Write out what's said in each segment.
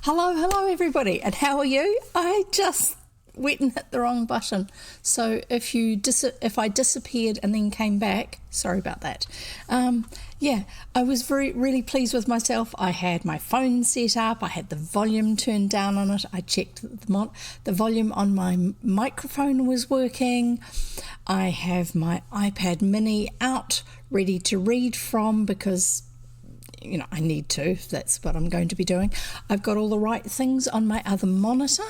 Hello, everybody, and how are you? I just went and hit the wrong button. So if I disappeared and then came back, sorry about that. I was really pleased with myself. I had my phone set up. I had the volume turned down on it. I checked the volume on my microphone was working. I have my iPad mini out, ready to read from because I need to. That's what I'm going to be doing. I've got all the right things on my other monitor.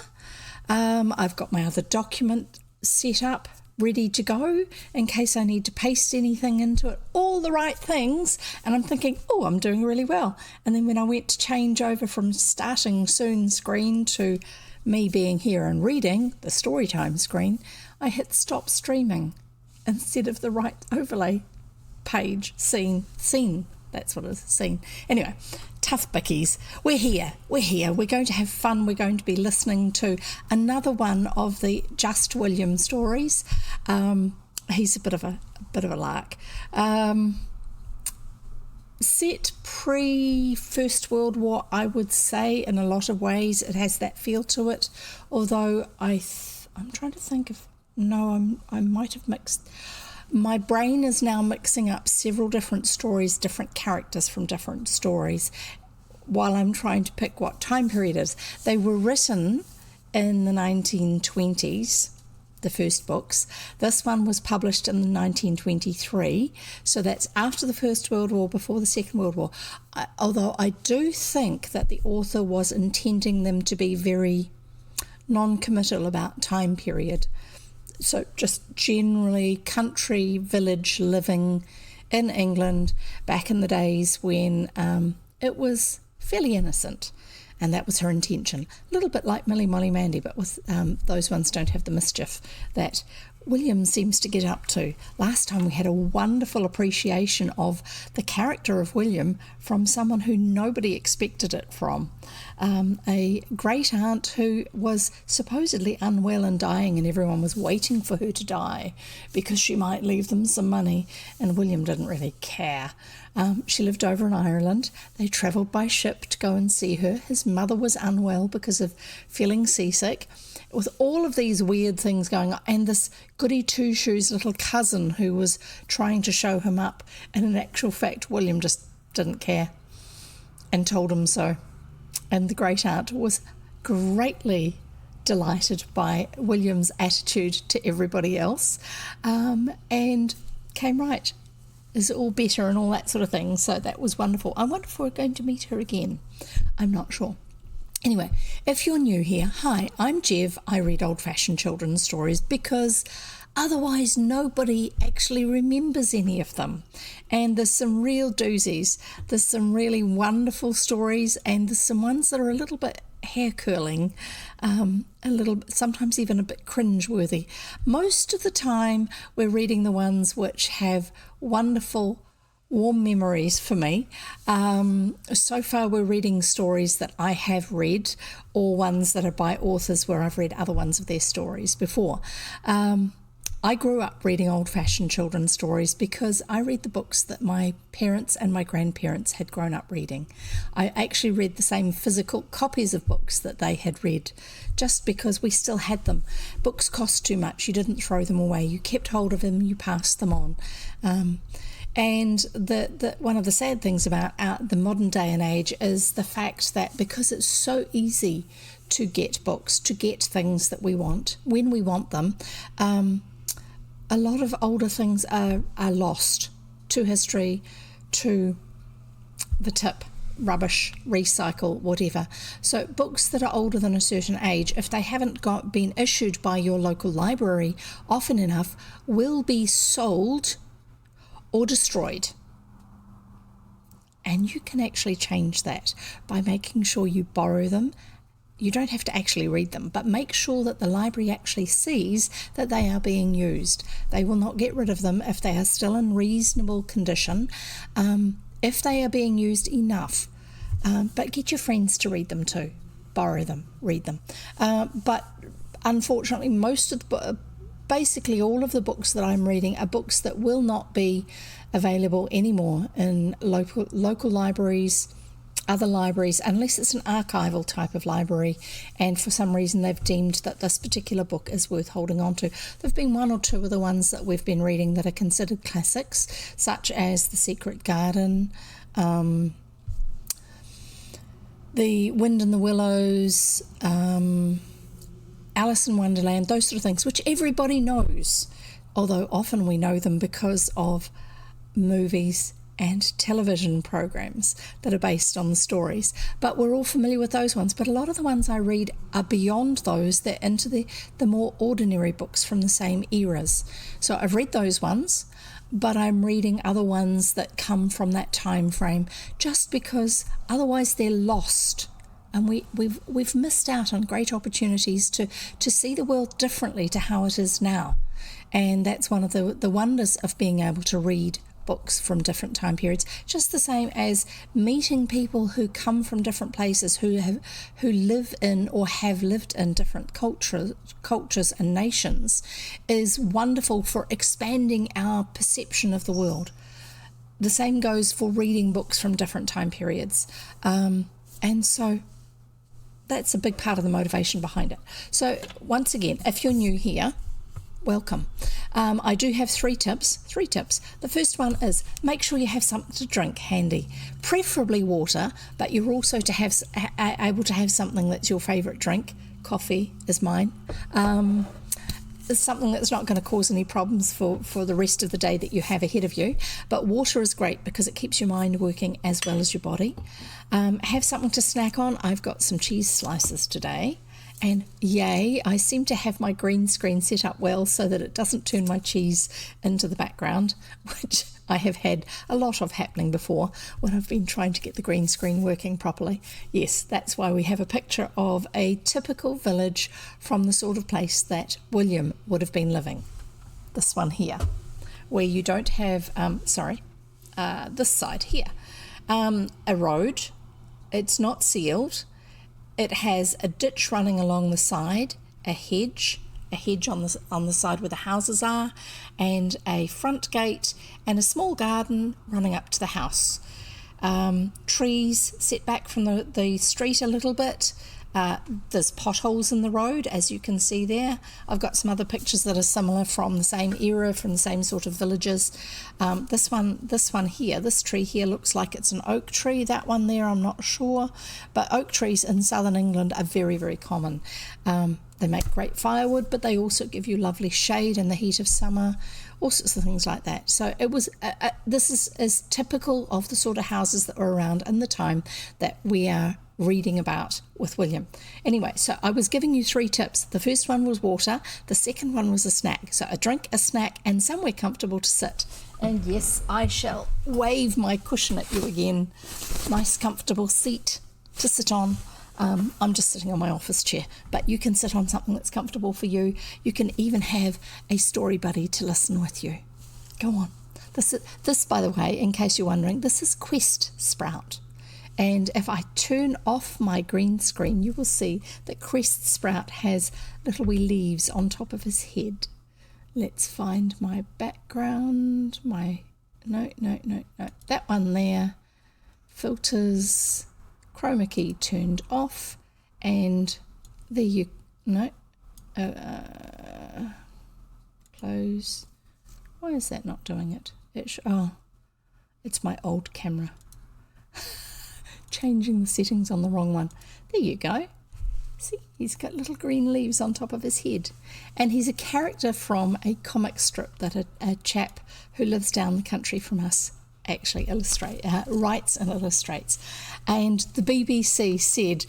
I've got my other document set up, ready to go in case I need to paste anything into it. All the right things. And I'm thinking, oh, I'm doing really well. And then when I went to change over from starting soon screen to me being here and reading, the story time screen, I hit stop streaming instead of the right overlay page, scene. That's what it is, scene. Anyway, tough bickies. We're here. We're going to have fun. We're going to be listening to another one of the Just William stories. He's a bit of a lark. Set pre-First World War, I would say, in a lot of ways. It has that feel to it. Although I'm trying to think of... No, I might have mixed... My brain is now mixing up several different stories, different characters from different stories, while I'm trying to pick what time period it is. They were written in the 1920s, the first books. This one was published in 1923, so that's after the First World War, before the Second World War. Although I do think that the author was intending them to be very non-committal about time period. So just generally country village living in England back in the days when it was fairly innocent, and that was her intention. A little bit like Millie Molly Mandy, but with those ones don't have the mischief that William seems to get up to. Last time we had a wonderful appreciation of the character of William from someone who nobody expected it from. A great aunt who was supposedly unwell and dying, and everyone was waiting for her to die because she might leave them some money, and William didn't really care. She lived over in Ireland. They travelled by ship to go and see her. His mother was unwell because of feeling seasick. With all of these weird things going on, and this goody two-shoes little cousin who was trying to show him up, and in actual fact William just didn't care and told him so. And the great aunt was greatly delighted by William's attitude to everybody else, and came right, is all better and all that sort of thing. So that was wonderful. I wonder if we're going to meet her again. I'm not sure. Anyway, if you're new here, hi, I'm Jev. I read old-fashioned children's stories because otherwise nobody actually remembers any of them. And there's some real doozies. There's some really wonderful stories, and there's some ones that are a little bit hair-curling, sometimes even a bit cringe-worthy. Most of the time we're reading the ones which have wonderful warm memories for me. So far we're reading stories that I have read, or ones that are by authors where I've read other ones of their stories before. I grew up reading old-fashioned children's stories because I read the books that my parents and my grandparents had grown up reading. I actually read the same physical copies of books that they had read just because we still had them. Books cost too much. You didn't throw them away. You kept hold of them. You passed them on. And the one of the sad things about the modern day and age is the fact that because it's so easy to get books, to get things that we want when we want them, a lot of older things are lost to history, to the tip, rubbish, recycle, whatever. So books that are older than a certain age, if they haven't been issued by your local library often enough, will be sold or destroyed. And you can actually change that by making sure you borrow them. You don't have to actually read them, but make sure that the library actually sees that they are being used. They will not get rid of them if they are still in reasonable condition, if they are being used enough. But get your friends to read them too. Borrow them, read them. But unfortunately, basically all of the books that I'm reading are books that will not be available anymore in local libraries, other libraries, unless it's an archival type of library, and for some reason they've deemed that this particular book is worth holding on to. There have been one or two of the ones that we've been reading that are considered classics, such as The Secret Garden, The Wind in the Willows, Alice in Wonderland, those sort of things, which everybody knows, although often we know them because of movies and television programs that are based on the stories. But we're all familiar with those ones. But a lot of the ones I read are beyond those. They're into the more ordinary books from the same eras. So I've read those ones, but I'm reading other ones that come from that time frame, just because otherwise they're lost. And we've missed out on great opportunities to see the world differently to how it is now. And that's one of the wonders of being able to read books from different time periods, just the same as meeting people who come from different places, who live in or have lived in different cultures and nations, is wonderful for expanding our perception of the world. The same goes for reading books from different time periods, and so that's a big part of the motivation behind it. So once again, if you're new here, welcome. I do have three tips. The first one is make sure you have something to drink handy, preferably water, but you're also able to have something that's your favourite drink. Coffee is mine. It's something that's not going to cause any problems for the rest of the day that you have ahead of you. But water is great because it keeps your mind working as well as your body. Have something to snack on. I've got some cheese slices today. And yay, I seem to have my green screen set up well so that it doesn't turn my cheese into the background, which I have had a lot of happening before when I've been trying to get the green screen working properly. Yes, that's why we have a picture of a typical village from the sort of place that William would have been living. This one here, where you don't have, this side here, a road. It's not sealed. It has a ditch running along the side, a hedge on the side where the houses are, and a front gate and a small garden running up to the house. Trees set back from the street a little bit. There's potholes in the road, as you can see there. I've got some other pictures that are similar from the same era, from the same sort of villages. This one here, this tree here looks like it's an oak tree. That one there, I'm not sure. But oak trees in southern England are very, very common. They make great firewood, but they also give you lovely shade in the heat of summer, all sorts of things like that. So it was. This is typical of the sort of houses that were around in the time that we are reading about with William. Anyway, so I was giving you three tips. The first one was water. The second one was a snack. So a drink, a snack, and somewhere comfortable to sit. And yes, I shall wave my cushion at you again. Nice comfortable seat to sit on. I'm just sitting on my office chair, but you can sit on something that's comfortable for you. You can even have a story buddy to listen with you. Go on. This, by the way, in case you're wondering, this is Quest Sprout. And if I turn off my green screen, you will see that Quest Sprout has little wee leaves on top of his head. Let's find my background. No. That one there. Filters. Chroma key turned off. And there you... No. Close. Why is that not doing it? It's my old camera. Changing the settings on the wrong one. There you go. See, he's got little green leaves on top of his head. And he's a character from a comic strip that a chap who lives down the country from us actually writes and illustrates. And the BBC said,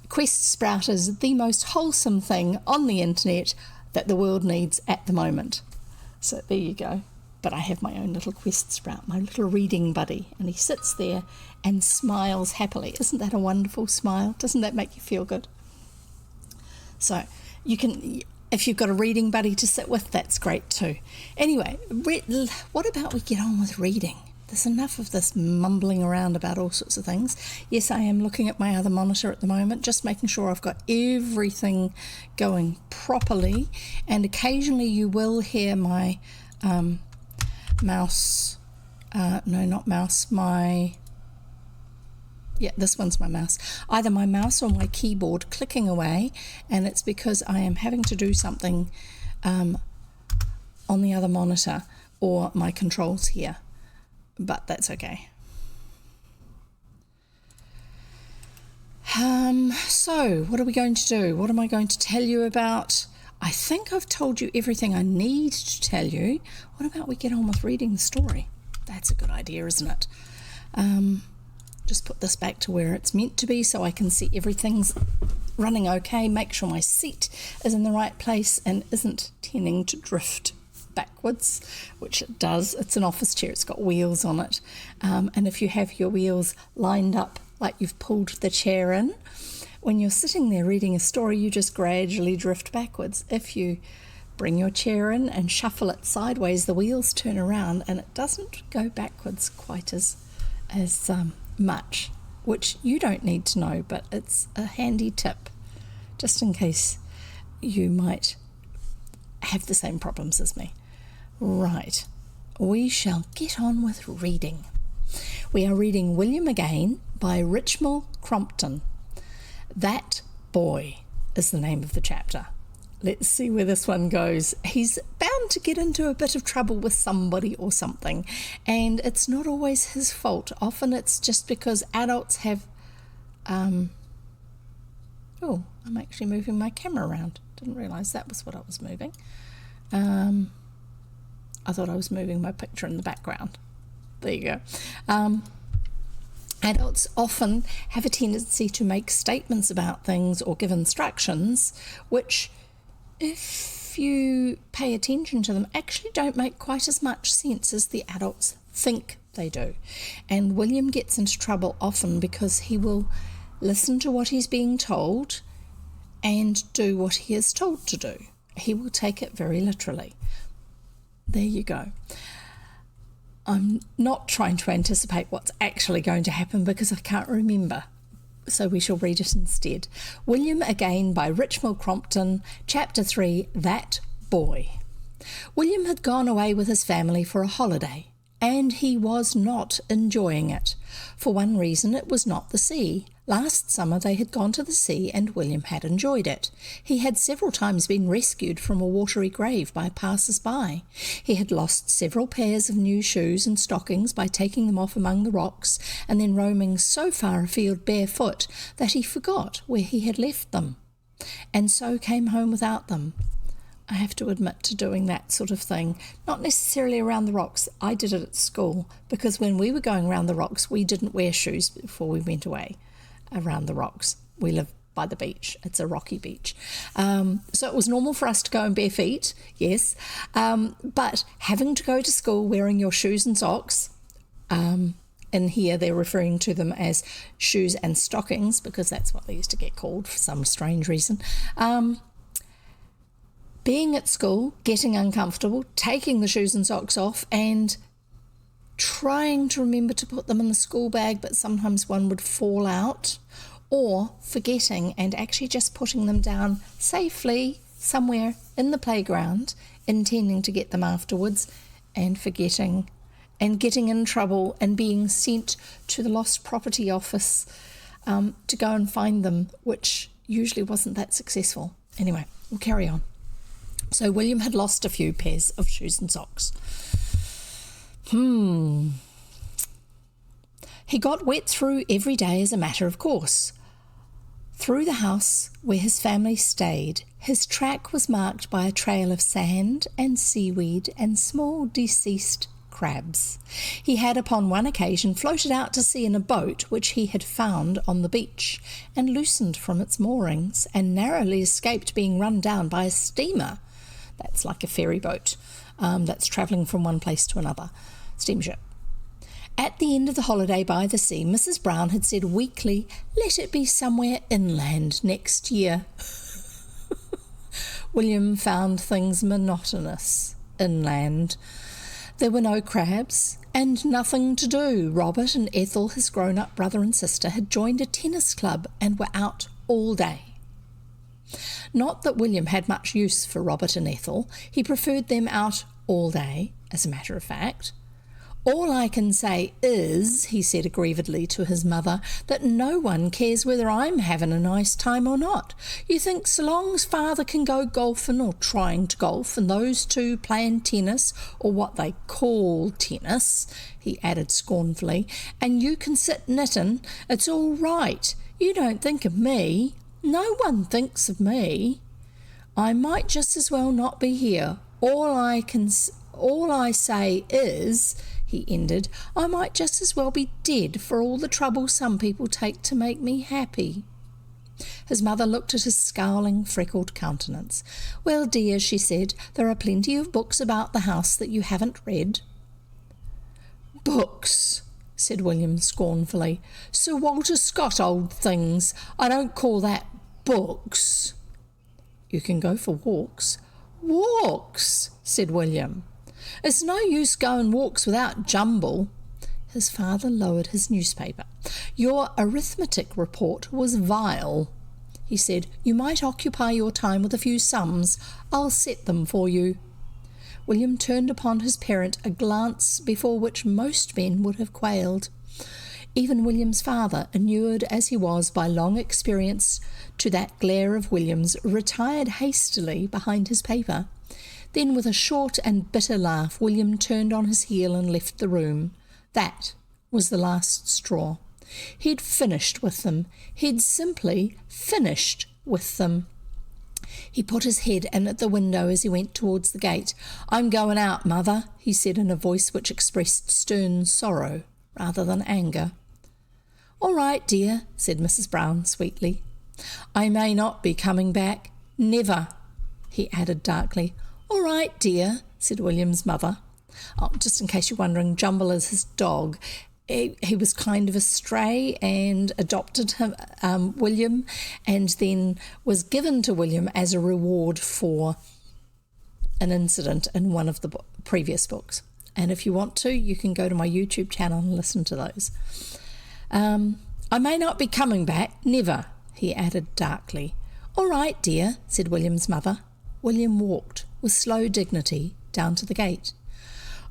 Quest Sprout is the most wholesome thing on the internet that the world needs at the moment. So there you go. But I have my own little Quest Sprout, my little reading buddy, and he sits there and smiles happily. Isn't that a wonderful smile? Doesn't that make you feel good? So you can, if you've got a reading buddy to sit with, that's great too. Anyway, what about we get on with reading? There's enough of this mumbling around about all sorts of things. Yes, I am looking at my other monitor at the moment, just making sure I've got everything going properly, and occasionally you will hear my mouse, my Yeah, this one's my mouse. Either my mouse or my keyboard clicking away, and it's because I am having to do something on the other monitor, or my controls here, but that's okay. So what are we going to do? What am I going to tell you about? I think I've told you everything I need to tell you. What about we get on with reading the story? That's a good idea, isn't it? Just put this back to where it's meant to be so I can see everything's running okay, make sure my seat is in the right place and isn't tending to drift backwards, which it does. It's an office chair, it's got wheels on it, and if you have your wheels lined up like you've pulled the chair in, when you're sitting there reading a story, you just gradually drift backwards. If you bring your chair in and shuffle it sideways, the wheels turn around and it doesn't go backwards quite as much, which you don't need to know, but it's a handy tip just in case you might have the same problems as me. Right, we shall get on with reading. We are reading William Again by Richmal Crompton. That Boy is the name of the chapter. Let's see where this one goes. He's bound to get into a bit of trouble with somebody or something, and it's not always his fault. Often it's just because adults have... I'm actually moving my camera around. Didn't realise that was what I was moving. I thought I was moving my picture in the background. There you go. Adults often have a tendency to make statements about things or give instructions which, if you pay attention to them, actually don't make quite as much sense as the adults think they do. And William gets into trouble often because he will listen to what he's being told and do what he is told to do. He will take it very literally. There you go. I'm not trying to anticipate what's actually going to happen because I can't remember, so we shall read it instead. William Again by Richmal Crompton, Chapter 3, That Boy. William had gone away with his family for a holiday, and he was not enjoying it. For one reason, it was not the sea. Last summer they had gone to the sea and William had enjoyed it. He had several times been rescued from a watery grave by passers-by. He had lost several pairs of new shoes and stockings by taking them off among the rocks and then roaming so far afield barefoot that he forgot where he had left them, and so came home without them. I have to admit to doing that sort of thing, not necessarily around the rocks. I did it at school because when we were going around the rocks, we didn't wear shoes before we went away around the rocks. We live by the beach. It's a rocky beach. So it was normal for us to go in bare feet, yes. But having to go to school wearing your shoes and socks, in here they're referring to them as shoes and stockings because that's what they used to get called for some strange reason. Being at school, getting uncomfortable, taking the shoes and socks off and trying to remember to put them in the school bag, but sometimes one would fall out, or forgetting and actually just putting them down safely somewhere in the playground, intending to get them afterwards, and forgetting and getting in trouble and being sent to the lost property office to go and find them, which usually wasn't that successful. Anyway, we'll carry on. So William had lost a few pairs of shoes and socks. He got wet through every day as a matter of course. Through the house where his family stayed, his track was marked by a trail of sand and seaweed and small deceased crabs. He had upon one occasion floated out to sea in a boat which he had found on the beach and loosened from its moorings and narrowly escaped being run down by a steamer. That's like a ferry boat that's travelling from one place to another. Steamship. At the end of the holiday by the sea, Mrs. Brown had said weakly, "Let it be somewhere inland next year." William found things monotonous inland. There were no crabs and nothing to do. Robert and Ethel, his grown-up brother and sister, had joined a tennis club and were out all day. Not that William had much use for Robert and Ethel. He preferred them out all day, as a matter of fact. All I can say is, he said aggrievedly to his mother, that no one cares whether I'm having a nice time or not. You think so long as father can go golfing or trying to golf and those two playing tennis, or what they call tennis, he added scornfully, and you can sit knitting, it's all right. You don't think of me. No one thinks of me. I might just as well not be here. All I say is, he ended, I might just as well be dead for all the trouble some people take to make me happy. His mother looked at his scowling, freckled countenance. Well, dear, she said, there are plenty of books about the house that you haven't read. Books, said William scornfully. Sir Walter Scott old things. I don't call that books. You can go for walks. Walks, said William. It's no use going walks without jumble. His father lowered his newspaper. Your arithmetic report was vile, he said. You might occupy your time with a few sums. I'll set them for you. William turned upon his parent a glance before which most men would have quailed. Even William's father, inured as he was by long experience to that glare of William's, retired hastily behind his paper. Then, with a short and bitter laugh, William turned on his heel and left the room. That was the last straw. He'd finished with them. He'd simply finished with them. He put his head in at the window as he went towards the gate. I'm going out, mother, he said in a voice which expressed stern sorrow rather than anger. All right, dear, said Mrs. Brown sweetly. I may not be coming back. Never, he added darkly. All right, dear, said William's mother. Oh, just in case you're wondering, Jumble is his dog. He was kind of a stray and adopted him, William, and then was given to William as a reward for an incident in one of the previous books. And if you want to, you can go to my YouTube channel and listen to those. I may not be coming back, never, he added darkly. All right, dear, said William's mother. William walked with slow dignity down to the gate.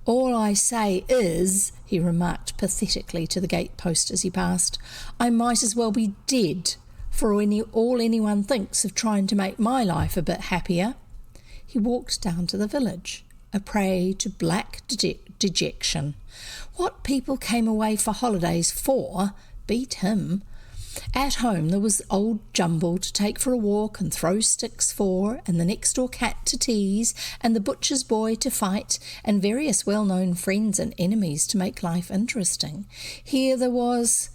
All I say is, he remarked pathetically to the gate-post as he passed, I might as well be dead for all anyone thinks of trying to make my life a bit happier. He walked down to the village, a prey to black dejection. What people came away for holidays for beat him. At home there was old Jumble to take for a walk and throw sticks for, and the next-door cat to tease, and the butcher's boy to fight, and various well-known friends and enemies to make life interesting. Here there was,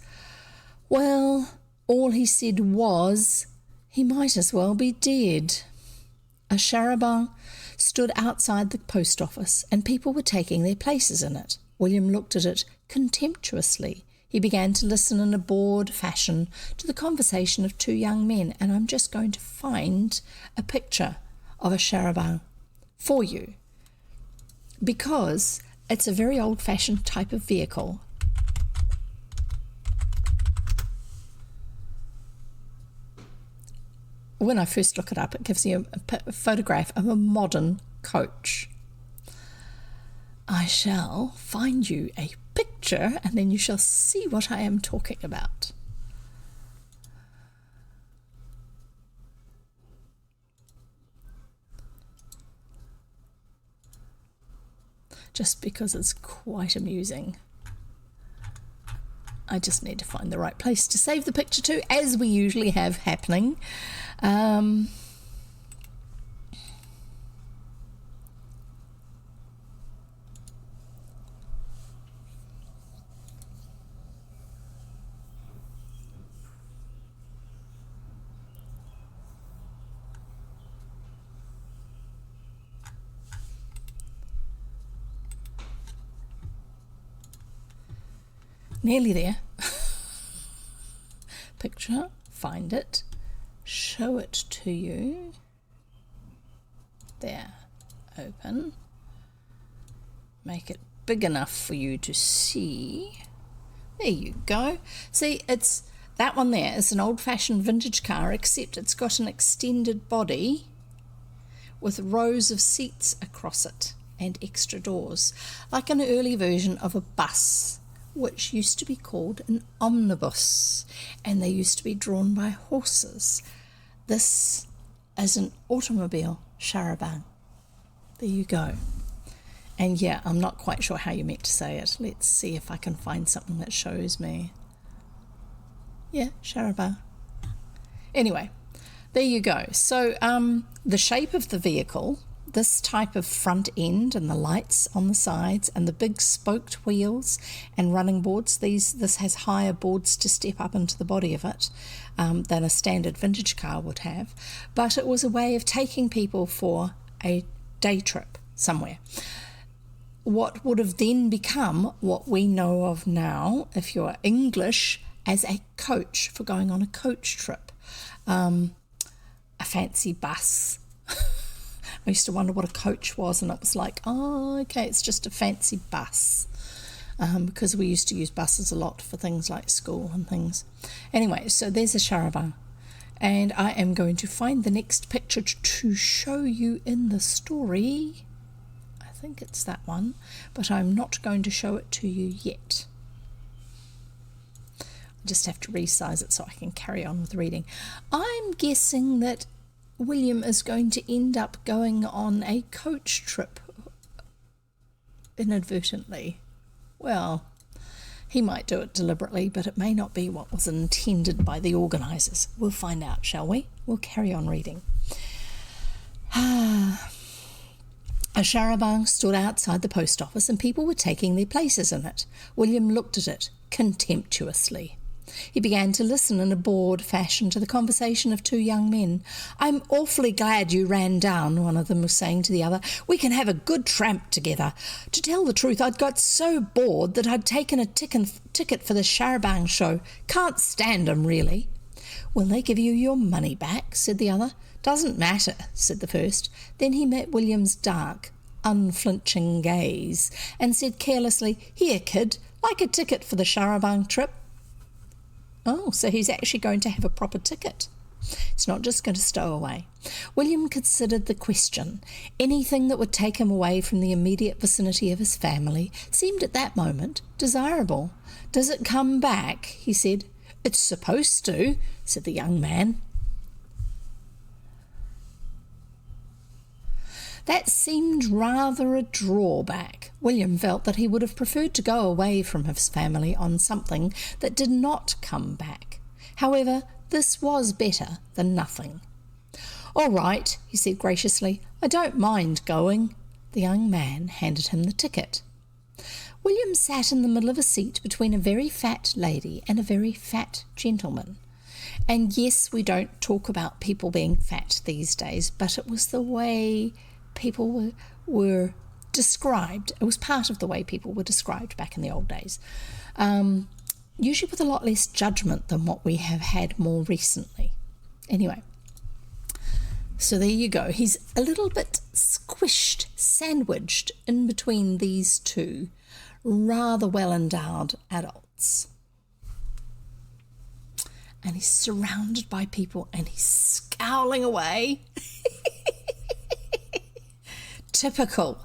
well, all he said was, he might as well be dead. A charabanc stood outside the post office, and people were taking their places in it. William looked at it contemptuously. He began to listen in a bored fashion to the conversation of two young men, and I'm just going to find a picture of a charabanc for you because it's a very old-fashioned type of vehicle. When I first look it up, it gives you a photograph of a modern coach. I shall find you a picture and then you shall see what I am talking about. Just because it's quite amusing. I just need to find the right place to save the picture to, as we usually have happening. Nearly there. Picture, find it, show it to you. There, open. Make it big enough for you to see. There you go. See, it's that one there is an old-fashioned vintage car, except it's got an extended body with rows of seats across it. and extra doors, like an early version of a bus, which used to be called an omnibus, and they used to be drawn by horses. This is an automobile charabanc. There you go. And yeah, I'm not quite sure how you meant to say it. Let's see if I can find something that shows me. Yeah, charabanc. Anyway, there you go. So the shape of the vehicle, this type of front end and the lights on the sides and the big spoked wheels and running boards, this has higher boards to step up into the body of it than a standard vintage car would have. But it was a way of taking people for a day trip somewhere. What would have then become what we know of now, if you're English, as a coach, for going on a coach trip. A fancy bus. I used to wonder what a coach was, and it was like, oh, okay, it's just a fancy bus. Because we used to use buses a lot for things like school and things. Anyway, so there's a charabanc. And I am going to find the next picture to show you in the story. I think it's that one, but I'm not going to show it to you yet. I just have to resize it so I can carry on with reading. I'm guessing that William is going to end up going on a coach trip inadvertently. Well, he might do it deliberately, but it may not be what was intended by the organisers. We'll find out, shall we? We'll carry on reading. A charabanc stood outside the post office and people were taking their places in it. William looked at it contemptuously. He began to listen in a bored fashion to the conversation of two young men. "I'm awfully glad you ran down," one of them was saying to the other. "We can have a good tramp together. To tell the truth, I'd got so bored that I'd taken a ticket for the charabanc show. Can't stand 'em, really." "Will they give you your money back?" said the other. "Doesn't matter," said the first. Then he met William's dark, unflinching gaze and said carelessly, "Here, kid, like a ticket for the charabanc trip?" Oh, so he's actually going to have a proper ticket. It's not just going to stow away. William considered the question. Anything that would take him away from the immediate vicinity of his family seemed at that moment desirable. "Does it come back?" he said. "It's supposed to," said the young man. That seemed rather a drawback. William felt that he would have preferred to go away from his family on something that did not come back. However, this was better than nothing. "All right," he said graciously. "I don't mind going." The young man handed him the ticket. William sat in the middle of a seat between a very fat lady and a very fat gentleman. And yes, we don't talk about people being fat these days, but it was the way people were described. It was part of the way people were described back in the old days, usually with a lot less judgment than what we have had more recently. Anyway, so there you go. He's a little bit squished, sandwiched in between these two rather well-endowed adults. And he's surrounded by people and he's scowling away. Typical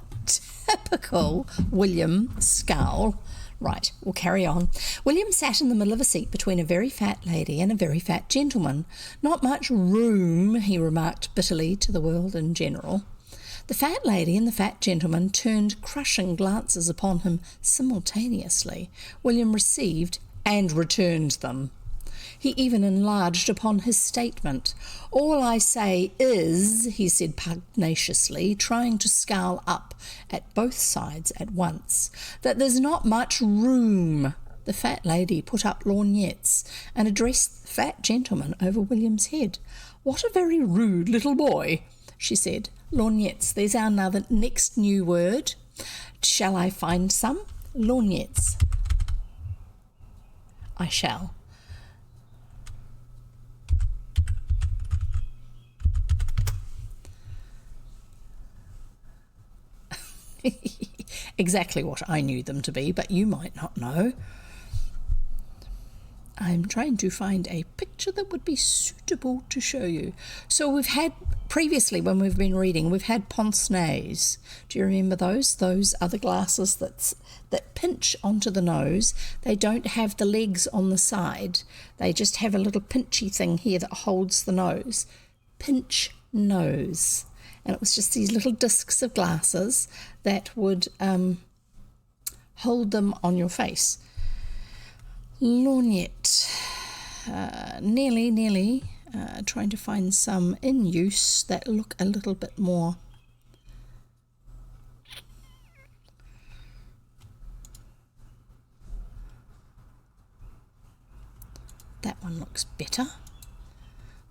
William scowl. Right, we'll carry on. William sat in the middle of a seat between a very fat lady and a very fat gentleman. "Not much room," he remarked bitterly to the world in general. The fat lady and the fat gentleman turned crushing glances upon him simultaneously. William received and returned them. He even enlarged upon his statement. "All I say is," he said pugnaciously, trying to scowl up at both sides at once, "that there's not much room." The fat lady put up lorgnettes and addressed the fat gentleman over William's head. "What a very rude little boy," she said. "Lorgnettes, there's our next new word. Shall I find some? Lorgnettes." "I shall." Exactly what I knew them to be, but you might not know. I'm trying to find a picture that would be suitable to show you. So we've had previously, when we've been reading, we've had pince-nez. Do you remember those? Those are the glasses that pinch onto the nose. They don't have the legs on the side. They just have a little pinchy thing here that holds the nose. Pinch nose. And it was just these little discs of glasses that would hold them on your face. Lorgnette. Nearly. Trying to find some in use that look a little bit more that one looks better.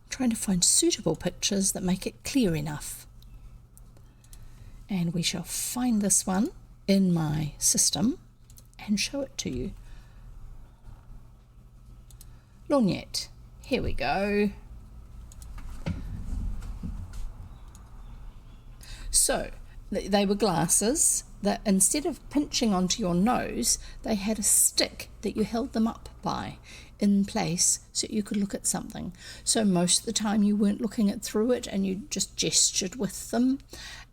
Trying to find suitable pictures that make it clear enough, and we shall find this one in my system and show it to you. Lorgnette, here we go. So they were glasses that instead of pinching onto your nose, they had a stick that you held them up by in place so you could look at something. So most of the time you weren't looking at through it and you just gestured with them.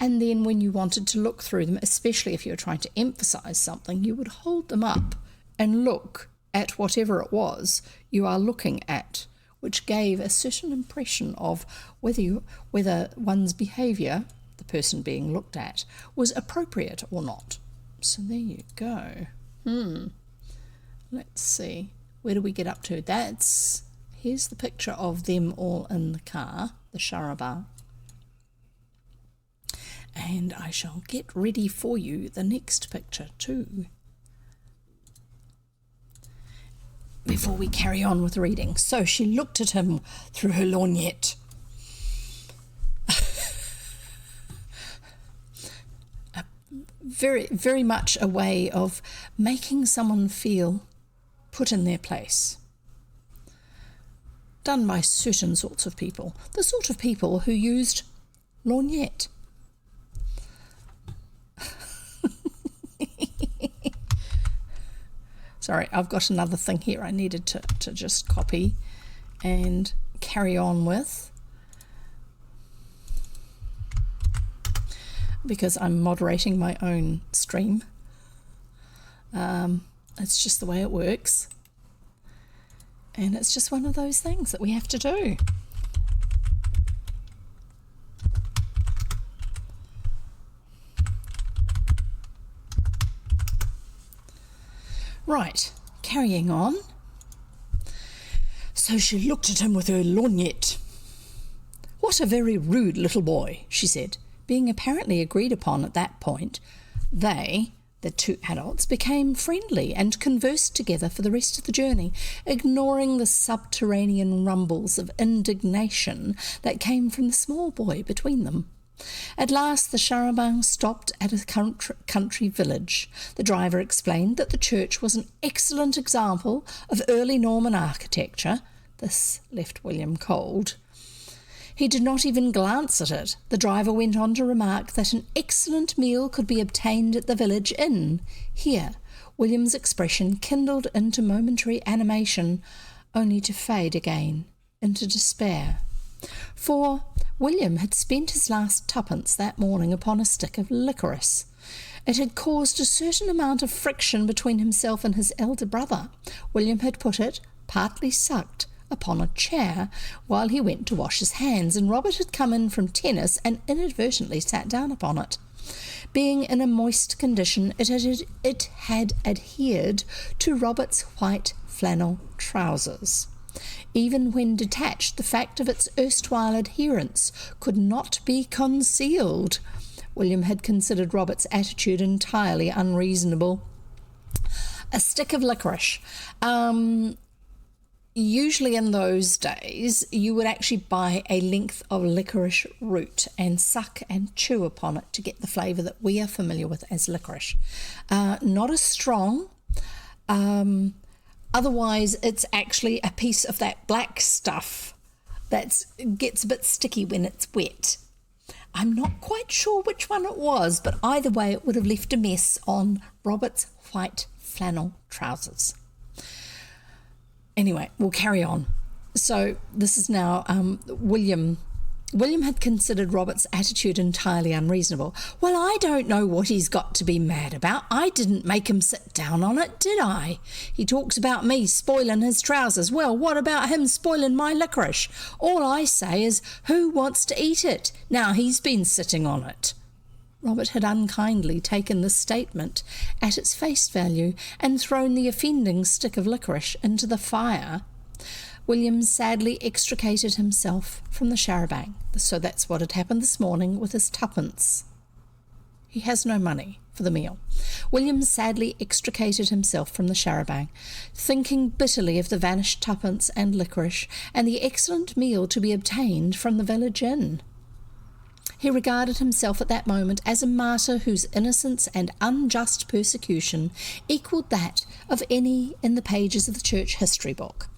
And then when you wanted to look through them, especially if you were trying to emphasize something, you would hold them up and look at whatever it was you are looking at, which gave a certain impression of whether one's behaviour, the person being looked at, was appropriate or not. So there you go. Let's see. Where do we get up to? Here's the picture of them all in the car, the charabanc. And I shall get ready for you the next picture too, before we carry on with reading. So she looked at him through her lorgnette. Very, very much a way of making someone feel put in their place. Done by certain sorts of people. The sort of people who used lorgnette. Sorry, I've got another thing here I needed to just copy and carry on with, because I'm moderating my own stream. It's just the way it works. And it's just one of those things that we have to do. Right, carrying on. So she looked at him with her lorgnette. "What a very rude little boy," she said. Being apparently agreed upon at that point, they, the two adults, became friendly and conversed together for the rest of the journey, ignoring the subterranean rumbles of indignation that came from the small boy between them. At last the charabanc stopped at a country village. The driver explained that the church was an excellent example of early Norman architecture. This left William cold. He did not even glance at it. The driver went on to remark that an excellent meal could be obtained at the village inn. Here, William's expression kindled into momentary animation, only to fade again into despair. For William had spent his last twopence that morning upon a stick of licorice. It had caused a certain amount of friction between himself and his elder brother. William had put it, partly sucked, upon a chair while he went to wash his hands, and Robert had come in from tennis and inadvertently sat down upon it. Being in a moist condition, it had adhered to Robert's white flannel trousers. Even when detached, the fact of its erstwhile adherence could not be concealed. William had considered Robert's attitude entirely unreasonable. A stick of licorice. Usually in those days, you would actually buy a length of licorice root and suck and chew upon it to get the flavour that we are familiar with as licorice. Not as strong. Otherwise, it's actually a piece of that black stuff that gets a bit sticky when it's wet. I'm not quite sure which one it was, but either way, it would have left a mess on Robert's white flannel trousers. Anyway, we'll carry on. So this is now William. William had considered Robert's attitude entirely unreasonable. Well, I don't know what he's got to be mad about. I didn't make him sit down on it, did I? He talks about me spoiling his trousers. Well, what about him spoiling my licorice? All I say is, who wants to eat it? Now he's been sitting on it. Robert had unkindly taken this statement at its face value and thrown the offending stick of licorice into the fire. William sadly extricated himself from the charabanc. So that's what had happened this morning with his tuppence. He has no money for the meal. William sadly extricated himself from the charabanc, thinking bitterly of the vanished tuppence and licorice and the excellent meal to be obtained from the village inn. He regarded himself at that moment as a martyr whose innocence and unjust persecution equalled that of any in the pages of the church history book.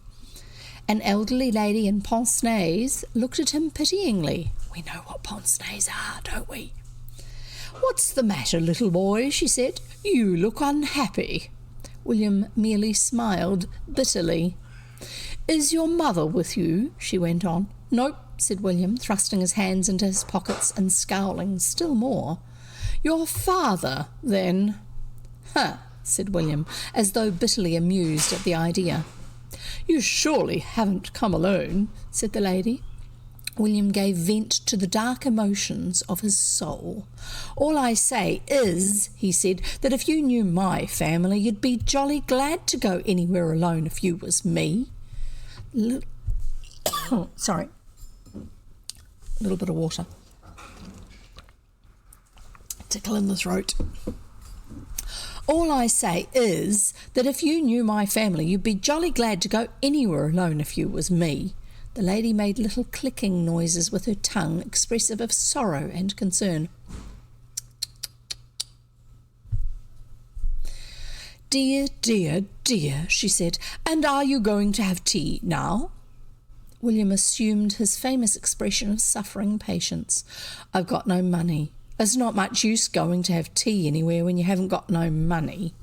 An elderly lady in pince-nez looked at him pityingly. We know what pince-nez are, don't we? "What's the matter, little boy?" she said. "You look unhappy." William merely smiled bitterly. "Is your mother with you?" she went on. "Nope," said William, thrusting his hands into his pockets and scowling still more. "Your father, then?" "Huh," said William, as though bitterly amused at the idea. "You surely haven't come alone," said the lady. William gave vent to the dark emotions of his soul. "All I say is," he said, "that if you knew my family, you'd be jolly glad to go anywhere alone if you was me." Sorry. A little bit of water. Tickle in the throat. "All I say is that if you knew my family, you'd be jolly glad to go anywhere alone if you was me." The lady made little clicking noises with her tongue, expressive of sorrow and concern. "Dear, dear, dear," she said. "And are you going to have tea now?" William assumed his famous expression of suffering patience. "I've got no money. It's not much use going to have tea anywhere when you haven't got no money."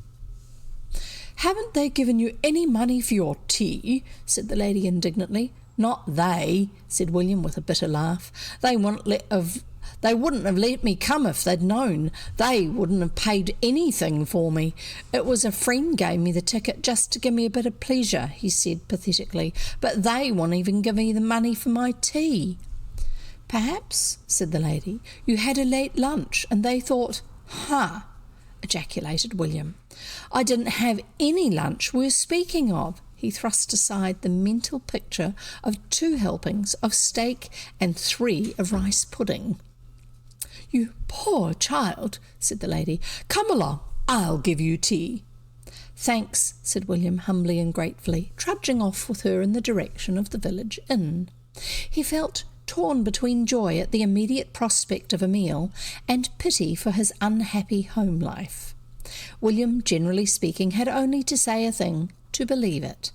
"Haven't they given you any money for your tea?" said the lady indignantly. "Not they," said William with a bitter laugh. They wouldn't have let me come if they'd known. They wouldn't have paid anything for me. It was a friend gave me the ticket just to give me a bit of pleasure," he said pathetically. "But they won't even give me the money for my tea." "Perhaps," said the lady, "you had a late lunch and they thought—" "Ha!" ejaculated William. "I didn't have any lunch worth speaking of." He thrust aside the mental picture of 2 helpings of steak and 3 of rice pudding. "You poor child," said the lady. "Come along, I'll give you tea." "Thanks," said William humbly and gratefully, trudging off with her in the direction of the village inn. He felt torn between joy at the immediate prospect of a meal and pity for his unhappy home life. William, generally speaking, had only to say a thing to believe it.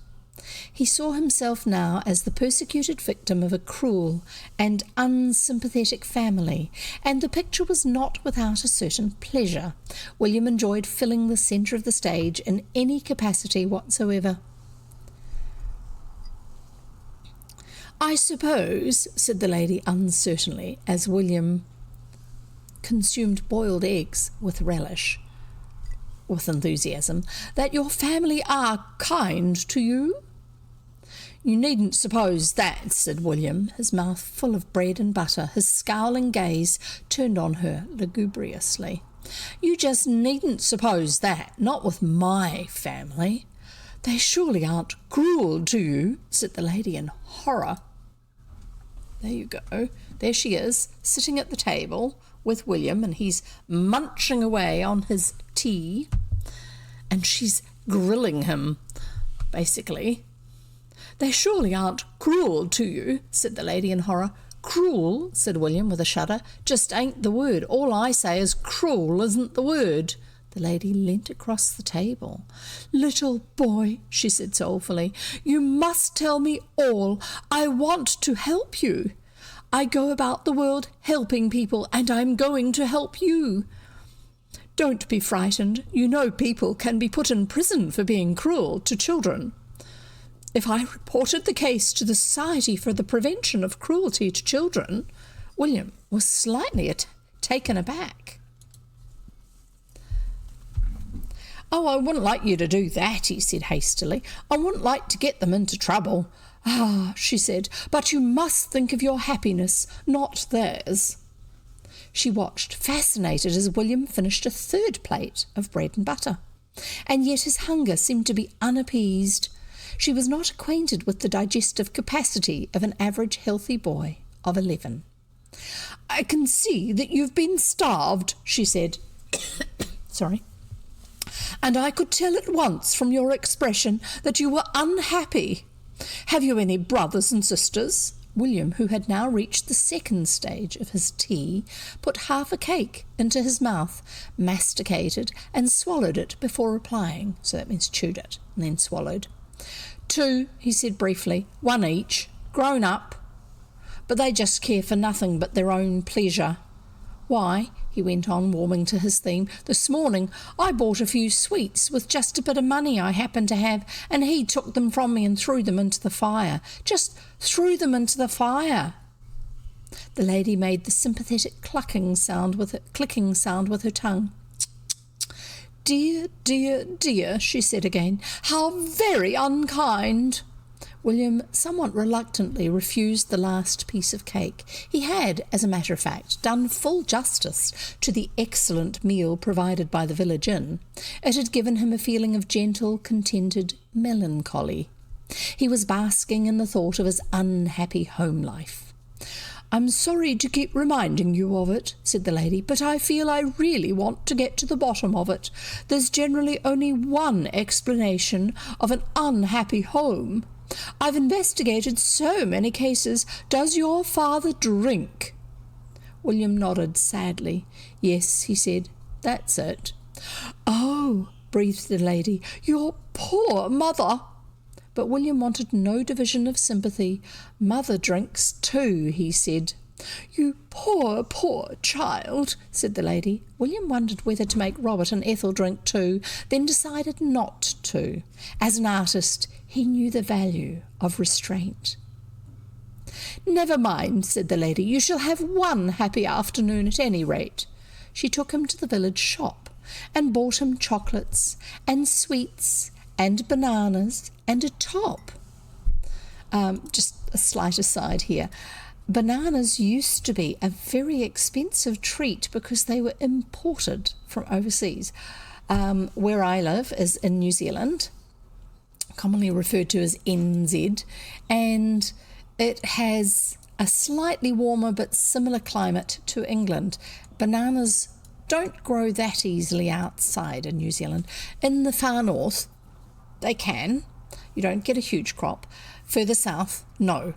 He saw himself now as the persecuted victim of a cruel and unsympathetic family, and the picture was not without a certain pleasure. William enjoyed filling the centre of the stage in any capacity whatsoever. "I suppose," said the lady uncertainly, as William consumed boiled eggs with relish, with enthusiasm, "that your family are kind to you?" "You needn't suppose that," said William, his mouth full of bread and butter, his scowling gaze turned on her lugubriously. "You just needn't suppose that, not with my family." "They surely aren't cruel to you," said the lady in horror. There you go. There she is, sitting at the table with William, and he's munching away on his tea, and she's grilling him, basically. "They surely aren't cruel to you," said the lady in horror. "Cruel," said William with a shudder, "just ain't the word. All I say is cruel isn't the word." The lady leant across the table. "Little boy," she said soulfully, "you must tell me all. I want to help you. I go about the world helping people, and I'm going to help you. Don't be frightened. You know people can be put in prison for being cruel to children." If I reported the case to the Society for the Prevention of Cruelty to Children, William was slightly taken aback. Oh, I wouldn't like you to do that, he said hastily. I wouldn't like to get them into trouble. Ah, she said, but you must think of your happiness, not theirs. She watched, fascinated, as William finished a third plate of bread and butter, and yet his hunger seemed to be unappeased. She was not acquainted with the digestive capacity of an average healthy boy of 11. I can see that you've been starved, she said. Sorry. And I could tell at once from your expression that you were unhappy. Have you any brothers and sisters? William, who had now reached the second stage of his tea, put half a cake into his mouth, masticated, and swallowed it before replying. So that means chewed it and then swallowed. 2, he said briefly, 1 each, grown up, but they just care for nothing but their own pleasure. Why, he went on, warming to his theme, this morning I bought a few sweets with just a bit of money I happened to have, and he took them from me and threw them into the fire. Just threw them into the fire. The lady made the sympathetic clicking sound with her tongue. Dear, dear, dear, she said again, how very unkind. William somewhat reluctantly refused the last piece of cake. He had, as a matter of fact, done full justice to the excellent meal provided by the village inn. It had given him a feeling of gentle, contented melancholy. He was basking in the thought of his unhappy home life. I'm sorry to keep reminding you of it, said the lady, but I feel I really want to get to the bottom of it. There's generally only one explanation of an unhappy home. I've investigated so many cases. Does your father drink? William nodded sadly. Yes, he said, that's it. Oh, breathed the lady, your poor mother. But William wanted no division of sympathy. Mother drinks too, he said. You poor, poor child, said the lady. William wondered whether to make Robert and Ethel drink too, then decided not to. As an artist, he knew the value of restraint. Never mind, said the lady. You shall have one happy afternoon at any rate. She took him to the village shop and bought him chocolates and sweets and bananas and a top. Just a slight aside here. Bananas used to be a very expensive treat because they were imported from overseas. Where I live is in New Zealand, commonly referred to as NZ, and it has a slightly warmer but similar climate to England. Bananas don't grow that easily outside in New Zealand. In the far north, they can. You don't get a huge crop. Further south, no.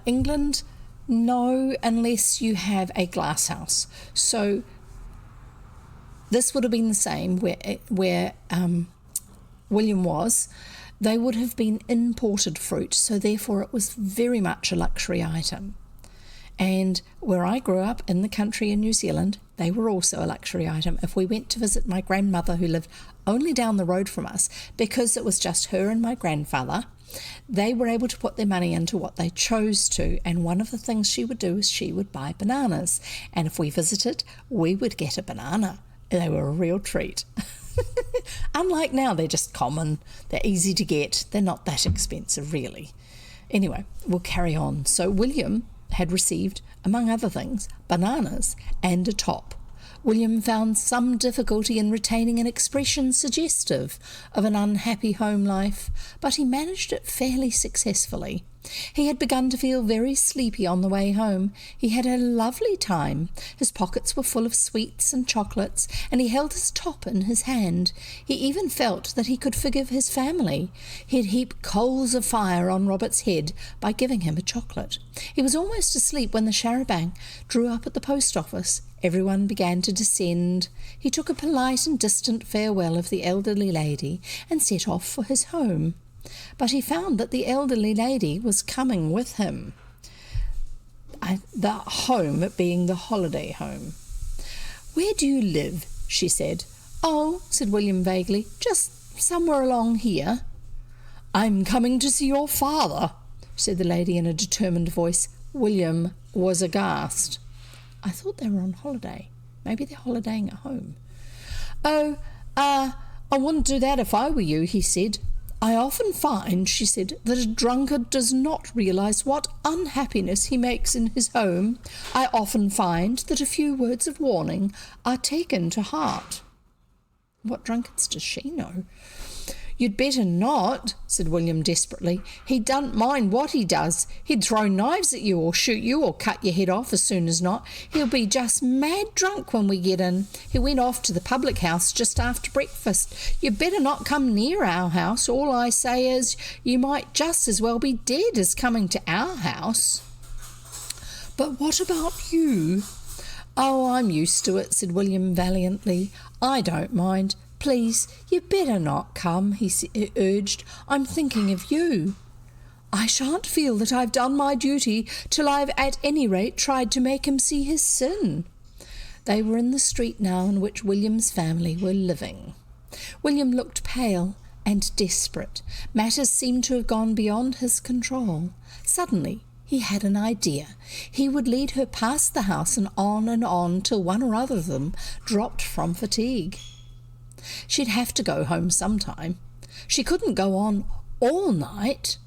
England, no, unless you have a glass house. So this would have been the same where William was. They would have been imported fruit, so therefore it was very much a luxury item. And where I grew up in the country in New Zealand, they were also a luxury item. If we went to visit my grandmother, who lived only down the road from us, because it was just her and my grandfather, they were able to put their money into what they chose to, and one of the things she would do is she would buy bananas, and if we visited, we would get a banana. They were a real treat. Unlike now, they're just common, they're easy to get, they're not that expensive really. Anyway, we'll carry on. So William had received, among other things, bananas and a top. William found some difficulty in retaining an expression suggestive of an unhappy home life, but he managed it fairly successfully. He had begun to feel very sleepy on the way home. He had a lovely time. His pockets were full of sweets and chocolates, and he held his top in his hand. He even felt that he could forgive his family. He'd heap coals of fire on Robert's head by giving him a chocolate. He was almost asleep when the charabanc drew up at the post office. Everyone began to descend. He took a polite and distant farewell of the elderly lady and set off for his home. But he found that the elderly lady was coming with him, the home being the holiday home. "Where do you live?" she said. "Oh," said William vaguely, "just somewhere along here." "I'm coming to see your father," said the lady in a determined voice. William was aghast. "I thought they were on holiday. Maybe they're holidaying at home." "Oh, I wouldn't do that if I were you," he said. "I often find," she said, "that a drunkard does not realise what unhappiness he makes in his home. I often find that a few words of warning are taken to heart." What drunkards does she know? "You'd better not," said William desperately. "He doesn't mind what he does. He'd throw knives at you or shoot you or cut your head off as soon as not. He'll be just mad drunk when we get in. He went off to the public house just after breakfast. You'd better not come near our house. All I say is you might just as well be dead as coming to our house." "But what about you?" "Oh, I'm used to it," said William valiantly. "I don't mind. Please, you'd better not come," he urged. "I'm thinking of you." "I shan't feel that I've done my duty till I've at any rate tried to make him see his sin." They were in the street now in which William's family were living. William looked pale and desperate. Matters seemed to have gone beyond his control. Suddenly he had an idea. He would lead her past the house and on till one or other of them dropped from fatigue. She'd have to go home sometime. She couldn't go on all night.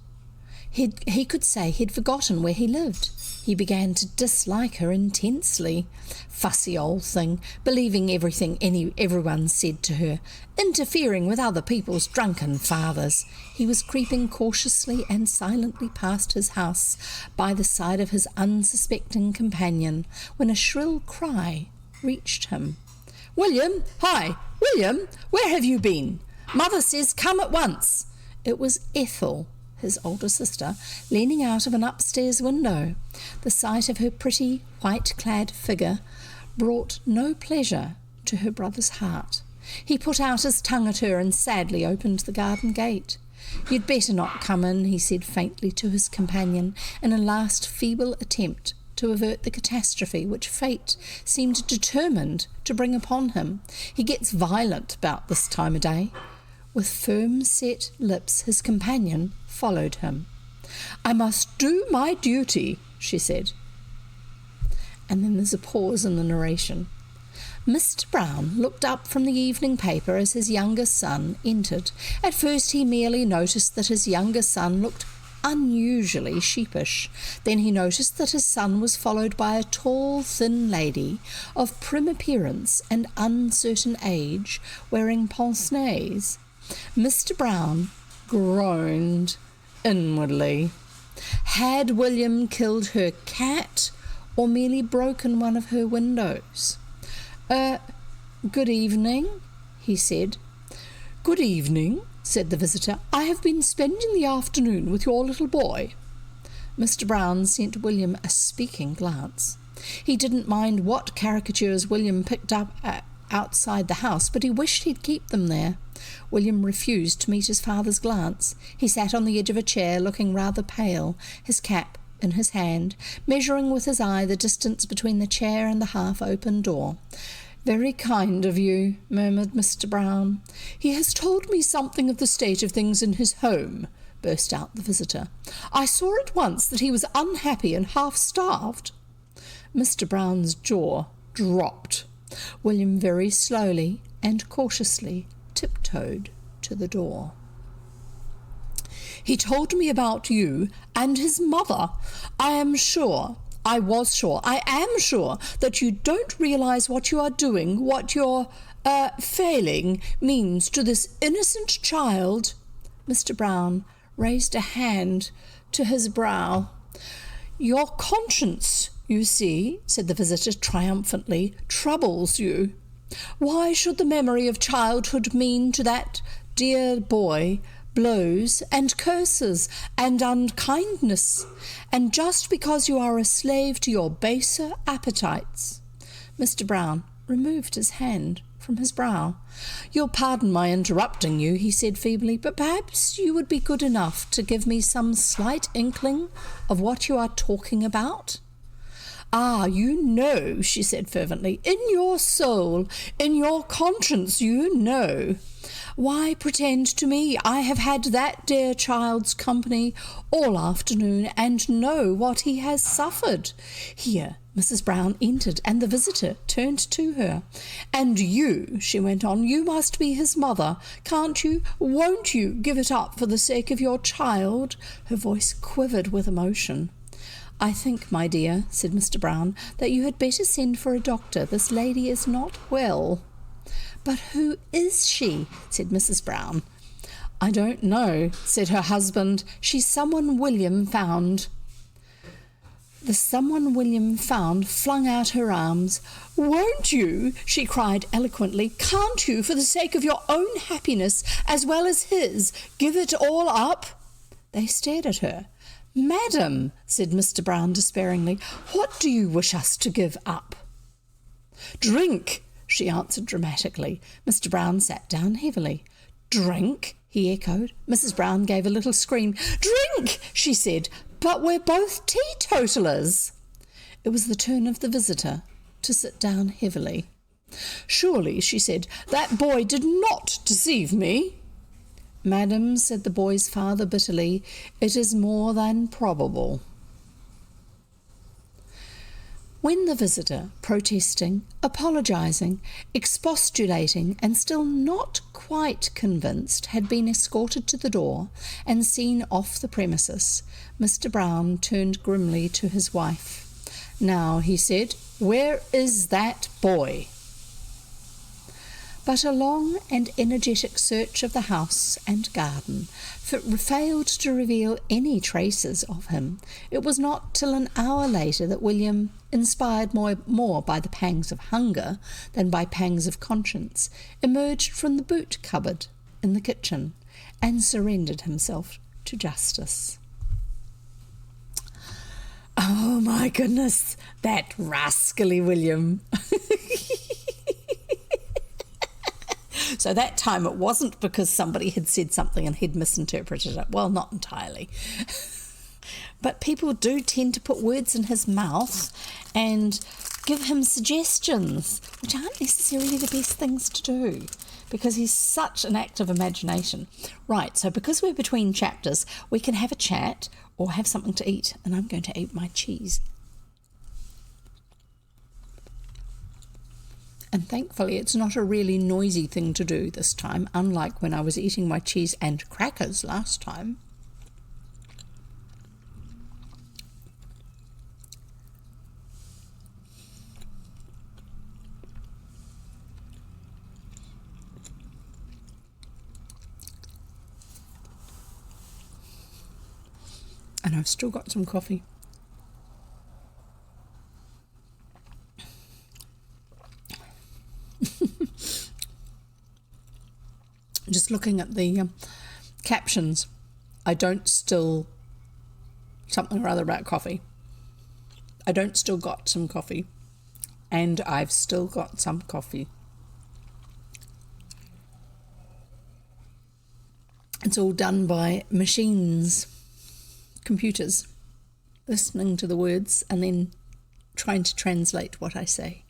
He could say he'd forgotten where he lived. He began to dislike her intensely. Fussy old thing, believing everything everyone said to her, interfering with other people's drunken fathers. He was creeping cautiously and silently past his house by the side of his unsuspecting companion when a shrill cry reached him. "William! Hi! William! Where have you been? Mother says come at once." It was Ethel, his older sister, leaning out of an upstairs window. The sight of her pretty, white-clad figure brought no pleasure to her brother's heart. He put out his tongue at her and sadly opened the garden gate. "You'd better not come in," he said faintly to his companion, in a last feeble attempt to avert the catastrophe which fate seemed determined to bring upon him. "He gets violent about this time of day." With firm set lips his companion followed him. "I must do my duty," she said. And then there's a pause in the narration. Mr. Brown looked up from the evening paper as his younger son entered. At first he merely noticed that his younger son looked unusually sheepish. Then he noticed that his son was followed by a tall, thin lady of prim appearance and uncertain age, wearing pince-nez. Mr. Brown groaned inwardly. Had William killed her cat or merely broken one of her windows? "Good evening," he said. "Good evening," said the visitor. "I have been spending the afternoon with your little boy." Mr. Brown sent William a speaking glance. He didn't mind what caricatures William picked up outside the house, but he wished he'd keep them there. William refused to meet his father's glance. He sat on the edge of a chair, looking rather pale, his cap in his hand, measuring with his eye the distance between the chair and the half-open door. "Very kind of you," murmured Mr. Brown. "He has told me something of the state of things in his home," burst out the visitor. "I saw at once that he was unhappy and half-starved." Mr. Brown's jaw dropped. William very slowly and cautiously tiptoed to the door. "He told me about you and his mother. I am sure that you don't realize what you are doing, what your failing means to this innocent child." Mr. Brown raised a hand to his brow. "Your conscience, you see," said the visitor triumphantly, "troubles you. Why should the memory of childhood mean to that dear boy blows and curses and unkindness, and just because you are a slave to your baser appetites?" Mr. Brown removed his hand from his brow. "You'll pardon my interrupting you," he said feebly, "but perhaps you would be good enough to give me some slight inkling of what you are talking about." "Ah, you know," she said fervently, "in your soul, in your conscience, you know." Why pretend to me? I have had that dear child's company all afternoon and know what he has suffered. Here, Mrs. Brown entered, and the visitor turned to her. And you, she went on, you must be his mother. Can't you, won't you give it up for the sake of your child? Her voice quivered with emotion. I think, my dear, said Mr. Brown, that you had better send for a doctor. This lady is not well. But who is she? Said Mrs. Brown. I don't know, said her husband. She's someone William found. The someone William found flung out her arms. Won't you? She cried eloquently. Can't you, for the sake of your own happiness as well as his, give it all up? They stared at her. Madam, said Mr. Brown despairingly, what do you wish us to give up? Drink, she answered dramatically. Mr. Brown sat down heavily. Drink? He echoed. Mrs. Brown gave a little scream. Drink, she said, but we're both teetotalers. It was the turn of the visitor to sit down heavily. Surely, she said, that boy did not deceive me. Madam, said the boy's father bitterly, it is more than probable. When the visitor, protesting, apologising, expostulating, and still not quite convinced, had been escorted to the door and seen off the premises, Mr. Brown turned grimly to his wife. Now, he said, where is that boy? But a long and energetic search of the house and garden failed to reveal any traces of him. It was not till an hour later that William, inspired more by the pangs of hunger than by pangs of conscience, emerged from the boot cupboard in the kitchen and surrendered himself to justice. Oh my goodness, that rascally William. So that time it wasn't because somebody had said something and he'd misinterpreted it. Well, not entirely. But people do tend to put words in his mouth and give him suggestions, which aren't necessarily the best things to do because he's such an active imagination. Right, so because we're between chapters, we can have a chat or have something to eat, and I'm going to eat my cheese. And thankfully it's not a really noisy thing to do this time, unlike when I was eating my cheese and crackers last time. And I've still got some coffee. Just looking at the captions, I don't still something or other about coffee. I don't still got some coffee, and I've still got some coffee. It's all done by machines, computers, listening to the words and then trying to translate what I say.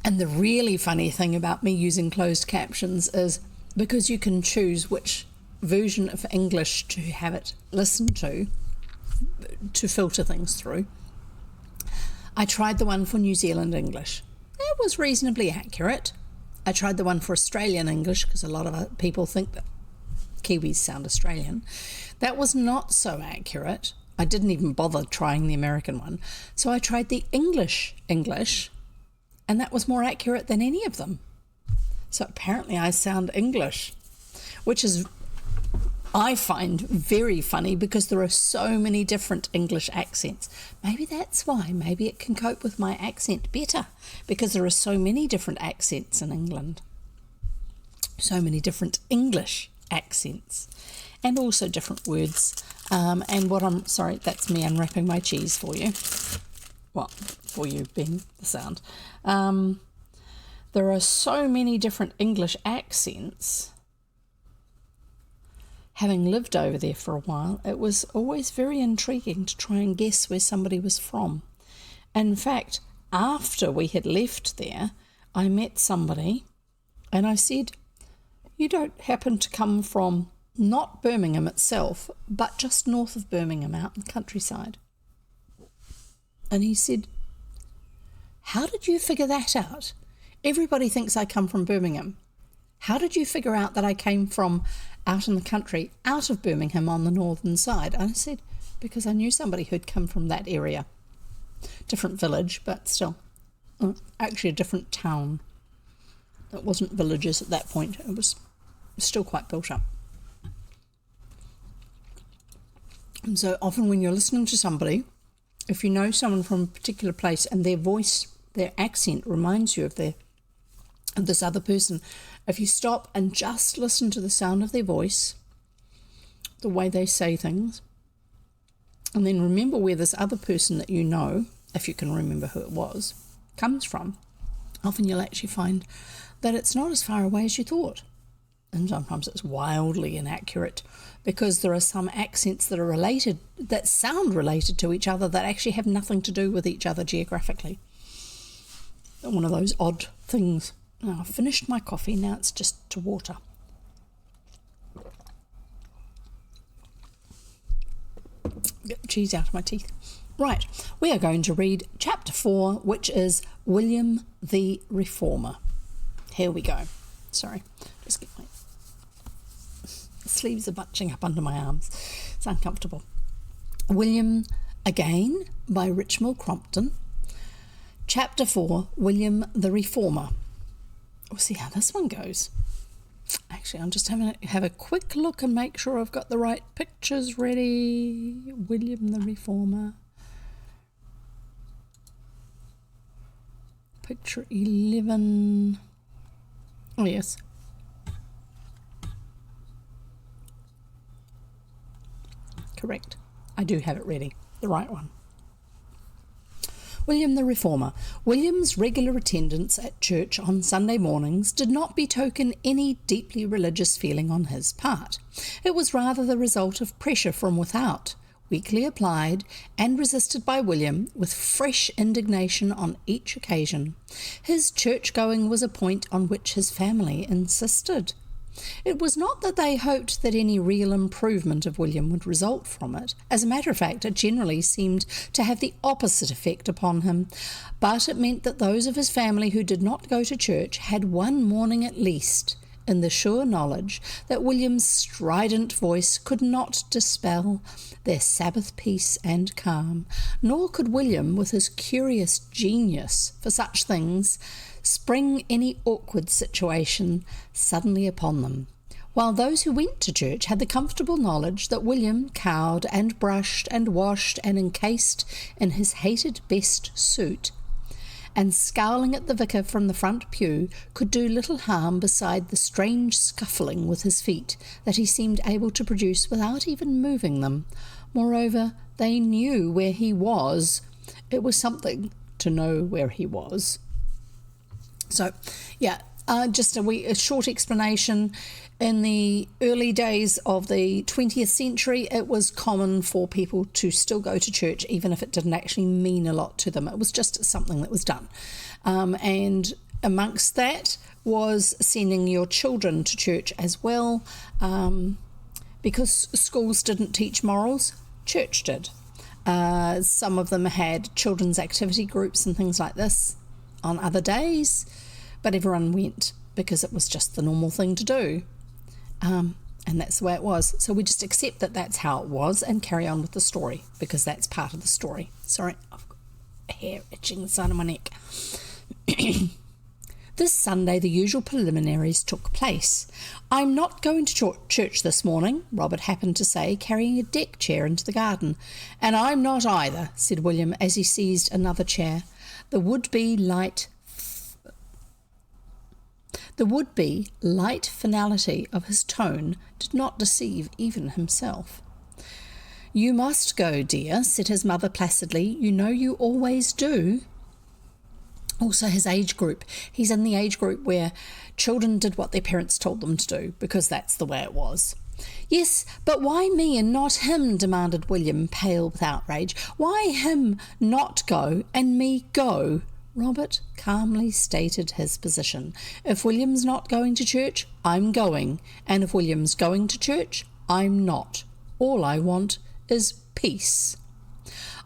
And the really funny thing about me using closed captions is because you can choose which version of English to have it listened to filter things through. I tried the one for New Zealand English. It was reasonably accurate. I tried the one for Australian English because a lot of people think that Kiwis sound Australian. That was not so accurate. I didn't even bother trying the American one. So I tried the English, and that was more accurate than any of them. So apparently I sound English, which is, I find, very funny because there are so many different English accents. Maybe that's why. Maybe it can cope with my accent better because there are so many different accents in England. So many different English accents and also different words. Sorry, that's me unwrapping my cheese for you. Well, for you being the sound. There are so many different English accents. Having lived over there for a while, it was always very intriguing to try and guess where somebody was from. In fact, after we had left there, I met somebody and I said, you don't happen to come from not Birmingham itself, but just north of Birmingham out in the countryside? And he said, how did you figure that out? Everybody thinks I come from Birmingham. How did you figure out that I came from out in the country, out of Birmingham on the northern side? And I said, because I knew somebody who'd come from that area. Different village, but still, actually a different town. It wasn't villages at that point. It was still quite built up. And so often when you're listening to somebody, if you know someone from a particular place and their voice, their accent reminds you of this other person, if you stop and just listen to the sound of their voice, the way they say things, and then remember where this other person that you know, if you can remember who it was, comes from, often you'll actually find that it's not as far away as you thought. And sometimes it's wildly inaccurate because there are some accents that are related, that sound related to each other, that actually have nothing to do with each other geographically. One of those odd things. Now, I've finished my coffee, now it's just to water. Get the cheese out of my teeth. Right, we are going to read chapter 4, which is William the Reformer. Here we go. Sorry, just get my sleeves are bunching up under my arms. It's uncomfortable. William again by Richmal, Crompton. Chapter 4, William the Reformer. We'll see how this one goes. Actually, I'm just have a quick look and make sure I've got the right pictures ready. William the Reformer. Picture 11. Oh, yes. Correct. I do have it ready. The right one. William the Reformer. William's regular attendance at church on Sunday mornings did not betoken any deeply religious feeling on his part. It was rather the result of pressure from without, weakly applied and resisted by William with fresh indignation on each occasion. His church-going was a point on which his family insisted. It was not that they hoped that any real improvement of William would result from it. As a matter of fact, it generally seemed to have the opposite effect upon him. But it meant that those of his family who did not go to church had one morning at least, in the sure knowledge that William's strident voice could not dispel their Sabbath peace and calm, nor could William, with his curious genius for such things, spring any awkward situation suddenly upon them, while those who went to church had the comfortable knowledge that William, cowed and brushed and washed and encased in his hated best suit, and scowling at the vicar from the front pew, could do little harm beside the strange scuffling with his feet that he seemed able to produce without even moving them. Moreover, they knew where he was. It was something to know where he was. So, yeah, just a short explanation. In the early days of the 20th century, it was common for people to still go to church, even if it didn't actually mean a lot to them. It was just something that was done. And amongst that was sending your children to church as well. Because schools didn't teach morals, church did. Some of them had children's activity groups and things like this on other days, but everyone went because it was just the normal thing to do. And that's the way it was. So we just accept that that's how it was and carry on with the story, because that's part of the story. Sorry, I've got a hair itching the side of my neck. This Sunday the usual preliminaries took place. "I'm not going to church this morning," Robert happened to say, carrying a deck chair into the garden. "And I'm not either," said William as he seized another chair. The would-be light finality of his tone did not deceive even himself. "You must go, dear," said his mother placidly. "You know you always do." Also his age group. He's in the age group where children did what their parents told them to do, because that's the way it was. "Yes, but why me and not him?" demanded William, pale with outrage. "Why him not go and me go? Robert calmly stated his position. If William's not going to church, I'm going, and if William's going to church, I'm not. All I want is peace.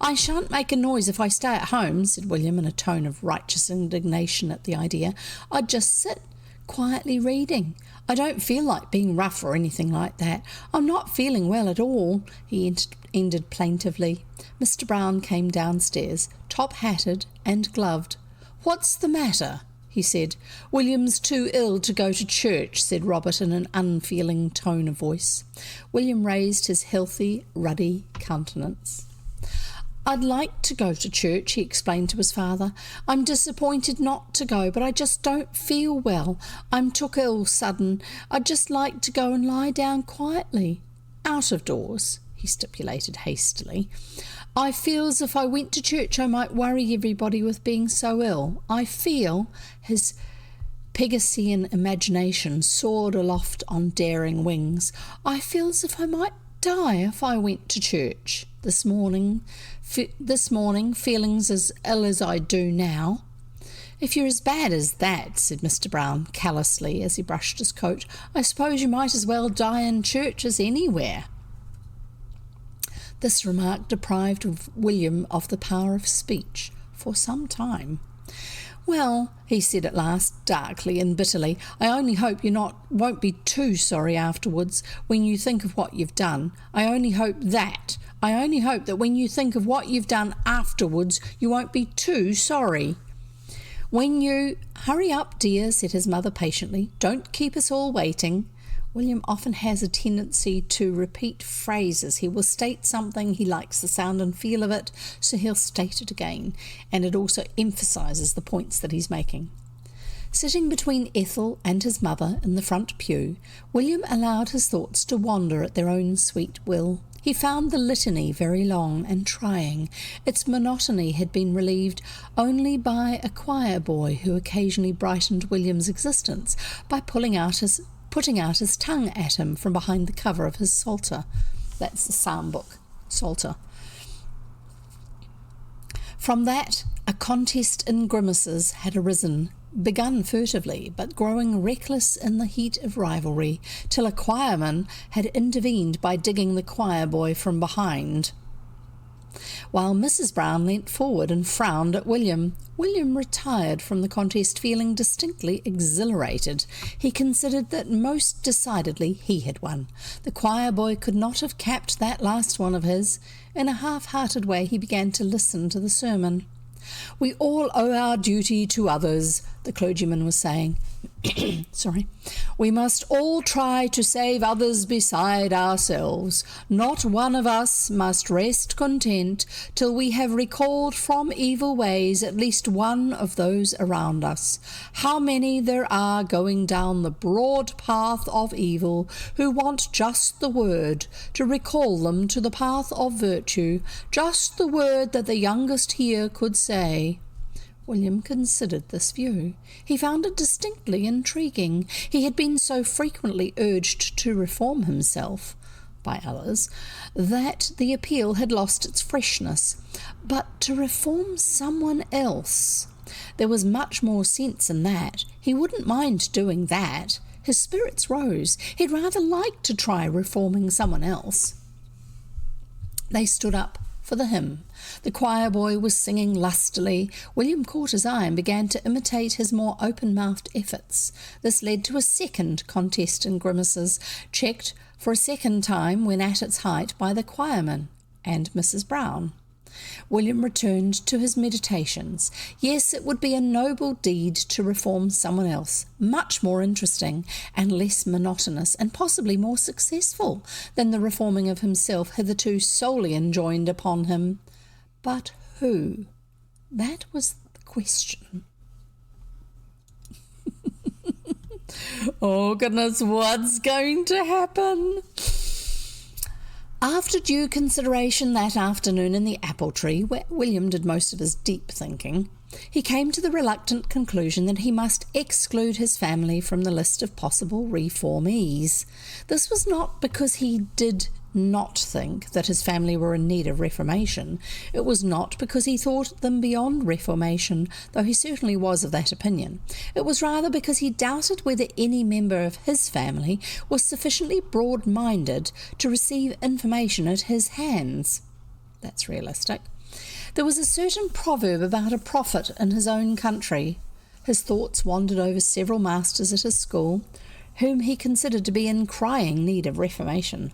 I shan't make a noise if I stay at home, said William in a tone of righteous indignation at the idea. I'd just sit quietly reading. I don't feel like being rough or anything like that. I'm not feeling well at all, he ended plaintively. Mr. Brown came downstairs, top-hatted and gloved. What's the matter? He said. William's too ill to go to church, said Robert in an unfeeling tone of voice. William raised his healthy, ruddy countenance. I'd like to go to church, he explained to his father. I'm disappointed not to go, but I just don't feel well. I'm took ill sudden. I'd just like to go and lie down quietly. Out of doors, he stipulated hastily. I feel as if I went to church I might worry everybody with being so ill. I feel, his Pegasean imagination soared aloft on daring wings, I feel as if I might die if I went to church. This morning, feelings as ill as I do now. If you're as bad as that, said Mr. Brown callously as he brushed his coat, I suppose you might as well die in church as anywhere. This remark deprived William of the power of speech for some time. Well, he said at last, darkly and bitterly, I only hope won't be too sorry afterwards when you think of what you've done. I only hope that when you think of what you've done afterwards, you won't be too sorry. Hurry up, dear, said his mother patiently. Don't keep us all waiting. William often has a tendency to repeat phrases. He will state something, he likes the sound and feel of it, so he'll state it again, and it also emphasises the points that he's making. Sitting between Ethel and his mother in the front pew, William allowed his thoughts to wander at their own sweet will. He found the litany very long and trying. Its monotony had been relieved only by a choir boy who occasionally brightened William's existence by putting out his tongue at him from behind the cover of his psalter. That's the psalm book, psalter. From that, a contest in grimaces had arisen, begun furtively, but growing reckless in the heat of rivalry, till a choirman had intervened by digging the choir boy from behind. While Mrs. Brown leant forward and frowned at William. William retired from the contest feeling distinctly exhilarated. He considered that most decidedly he had won. The choir boy could not have capped that last one of his. In a half-hearted way he began to listen to the sermon. We all owe our duty to others, the clergyman was saying. Sorry. We must all try to save others beside ourselves. Not one of us must rest content till we have recalled from evil ways at least one of those around us. How many there are going down the broad path of evil who want just the word to recall them to the path of virtue, just the word that the youngest here could say. William considered this view. He found it distinctly intriguing. He had been so frequently urged to reform himself by others that the appeal had lost its freshness. But to reform someone else, there was much more sense in that. He wouldn't mind doing that. His spirits rose. He'd rather like to try reforming someone else. They stood up for the hymn. The choir boy was singing lustily. William caught his eye and began to imitate his more open-mouthed efforts. This led to a second contest in grimaces, checked for a second time when at its height by the choirman and Mrs. Brown. William returned to his meditations. Yes, it would be a noble deed to reform someone else, much more interesting and less monotonous, and possibly more successful than the reforming of himself hitherto solely enjoined upon him. But who? That was the question. Oh goodness, what's going to happen? After due consideration that afternoon in the apple tree, where William did most of his deep thinking, he came to the reluctant conclusion that he must exclude his family from the list of possible reformees. This was not because he did not think that his family were in need of reformation, it was not because he thought them beyond reformation, though he certainly was of that opinion. It was rather because he doubted whether any member of his family was sufficiently broad-minded to receive information at his hands. That's realistic. There was a certain proverb about a prophet in his own country. His thoughts wandered over several masters at his school, whom he considered to be in crying need of reformation.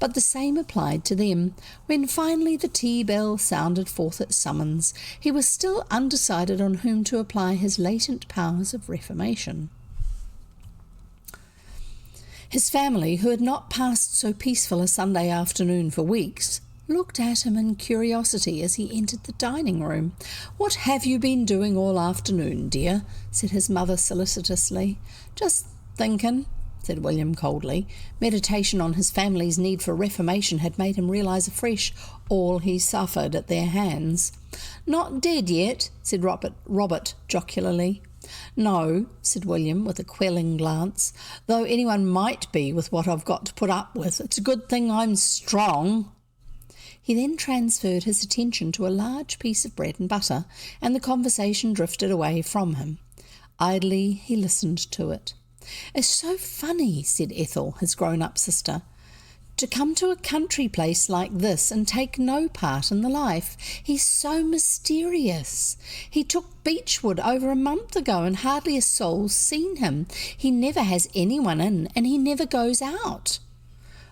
But the same applied to them. When finally the tea bell sounded forth its summons, he was still undecided on whom to apply his latent powers of reformation. His family, who had not passed so peaceful a Sunday afternoon for weeks, looked at him in curiosity as he entered the dining room. "What have you been doing all afternoon, dear?" said his mother solicitously. "Just thinking," said William coldly. Meditation on his family's need for reformation had made him realise afresh all he suffered at their hands. "Not dead yet?" said Robert jocularly. "No," said William with a quelling glance, "though anyone might be with what I've got to put up with. It's a good thing I'm strong." He then transferred his attention to a large piece of bread and butter, and the conversation drifted away from him. Idly he listened to it. "It's so funny," said Ethel, his grown-up sister, "to come to a country place like this and take no part in the life. He's so mysterious. He took Beechwood over a month ago and hardly a soul's seen him. He never has anyone in, and he never goes out."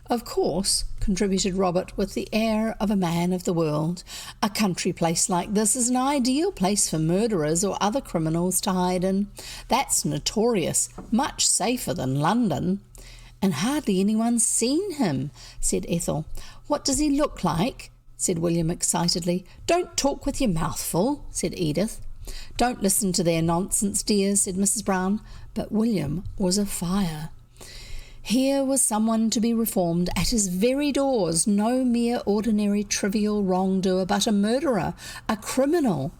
"Of course," contributed Robert with the air of a man of the world, "a country place like this is an ideal place for murderers or other criminals to hide in. That's notorious, much safer than London." "And hardly anyone's seen him," said Ethel. "What does he look like?" said William excitedly. "Don't talk with your mouth full," said Edith. "Don't listen to their nonsense, dear," said Mrs. Brown. But William was afire. Here was someone to be reformed at his very doors, no mere ordinary trivial wrongdoer, but a murderer, a criminal.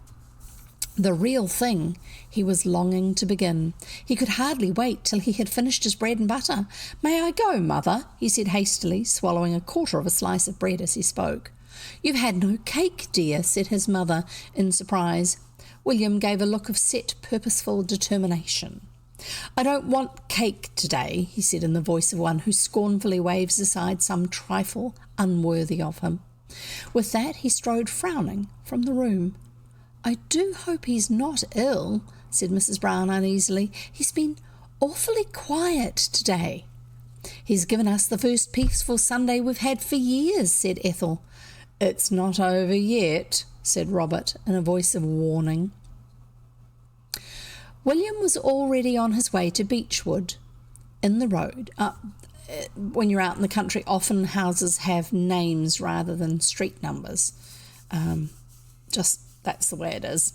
The real thing. He was longing to begin. He could hardly wait till he had finished his bread and butter. "May I go, mother?" he said hastily, swallowing a quarter of a slice of bread as he spoke. "You've had no cake, dear," said his mother in surprise. William gave a look of set, purposeful determination. "I don't want cake today," he said in the voice of one who scornfully waves aside some trifle unworthy of him. With that he strode frowning from the room. "I do hope he's not ill," said Mrs. Brown uneasily. "He's been awfully quiet today." "He's given us the first peaceful Sunday we've had for years," said Ethel. "It's not over yet," said Robert in a voice of warning. William was already on his way to Beechwood. In the road, when you're out in the country, often houses have names rather than street numbers. Just that's the way it is.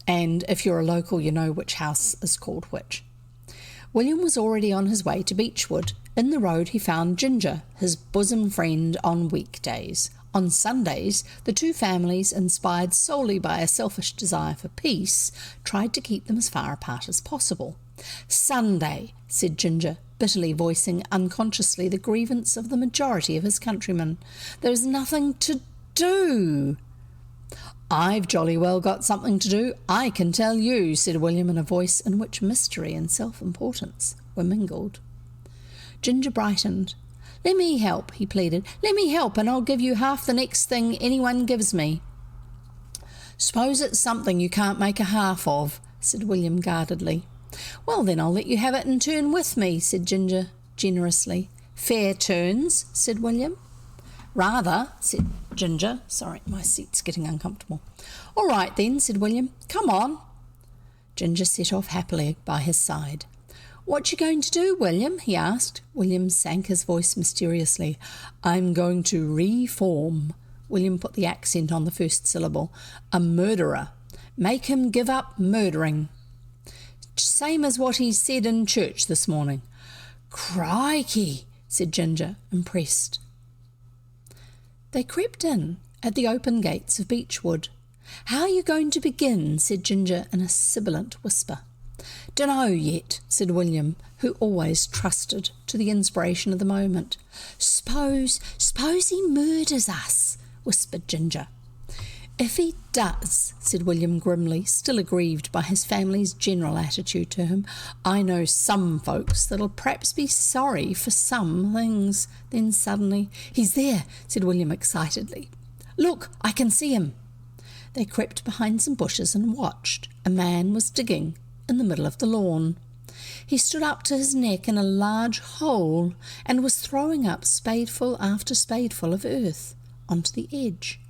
And if you're a local, you know which house is called which. William was already on his way to Beechwood. In the road he found Ginger, his bosom friend on weekdays. On Sundays, the two families, inspired solely by a selfish desire for peace, tried to keep them as far apart as possible. "Sunday," said Ginger, bitterly voicing unconsciously the grievance of the majority of his countrymen. "There's nothing to do." "I've jolly well got something to do, I can tell you," said William in a voice in which mystery and self-importance were mingled. Ginger brightened. "Let me help," he pleaded. "Let me help, and I'll give you half the next thing anyone gives me." "Suppose it's something you can't make a half of," said William guardedly. "Well, then I'll let you have it in turn with me," said Ginger generously. "Fair turns," said William. "Rather," said Ginger. Sorry, my seat's getting uncomfortable. "All right then," said William. "Come on." Ginger set off happily by his side. "What you going to do, William?" he asked. William sank his voice mysteriously. "I'm going to reform." William put the accent on the first syllable. "A murderer. Make him give up murdering. Same as what he said in church this morning." "Crikey," said Ginger, impressed. They crept in at the open gates of Beechwood. "How are you going to begin?" said Ginger in a sibilant whisper. "Dunno yet," said William, who always trusted to the inspiration of the moment. Suppose he murders us," whispered Ginger. "If he does," said William grimly, still aggrieved by his family's general attitude to him, "I know some folks that'll perhaps be sorry for some things." Then suddenly, "He's there," said William excitedly. "Look, I can see him." They crept behind some bushes and watched. A man was digging in the middle of the lawn. He stood up to his neck in a large hole and was throwing up spadeful after spadeful of earth onto the edge.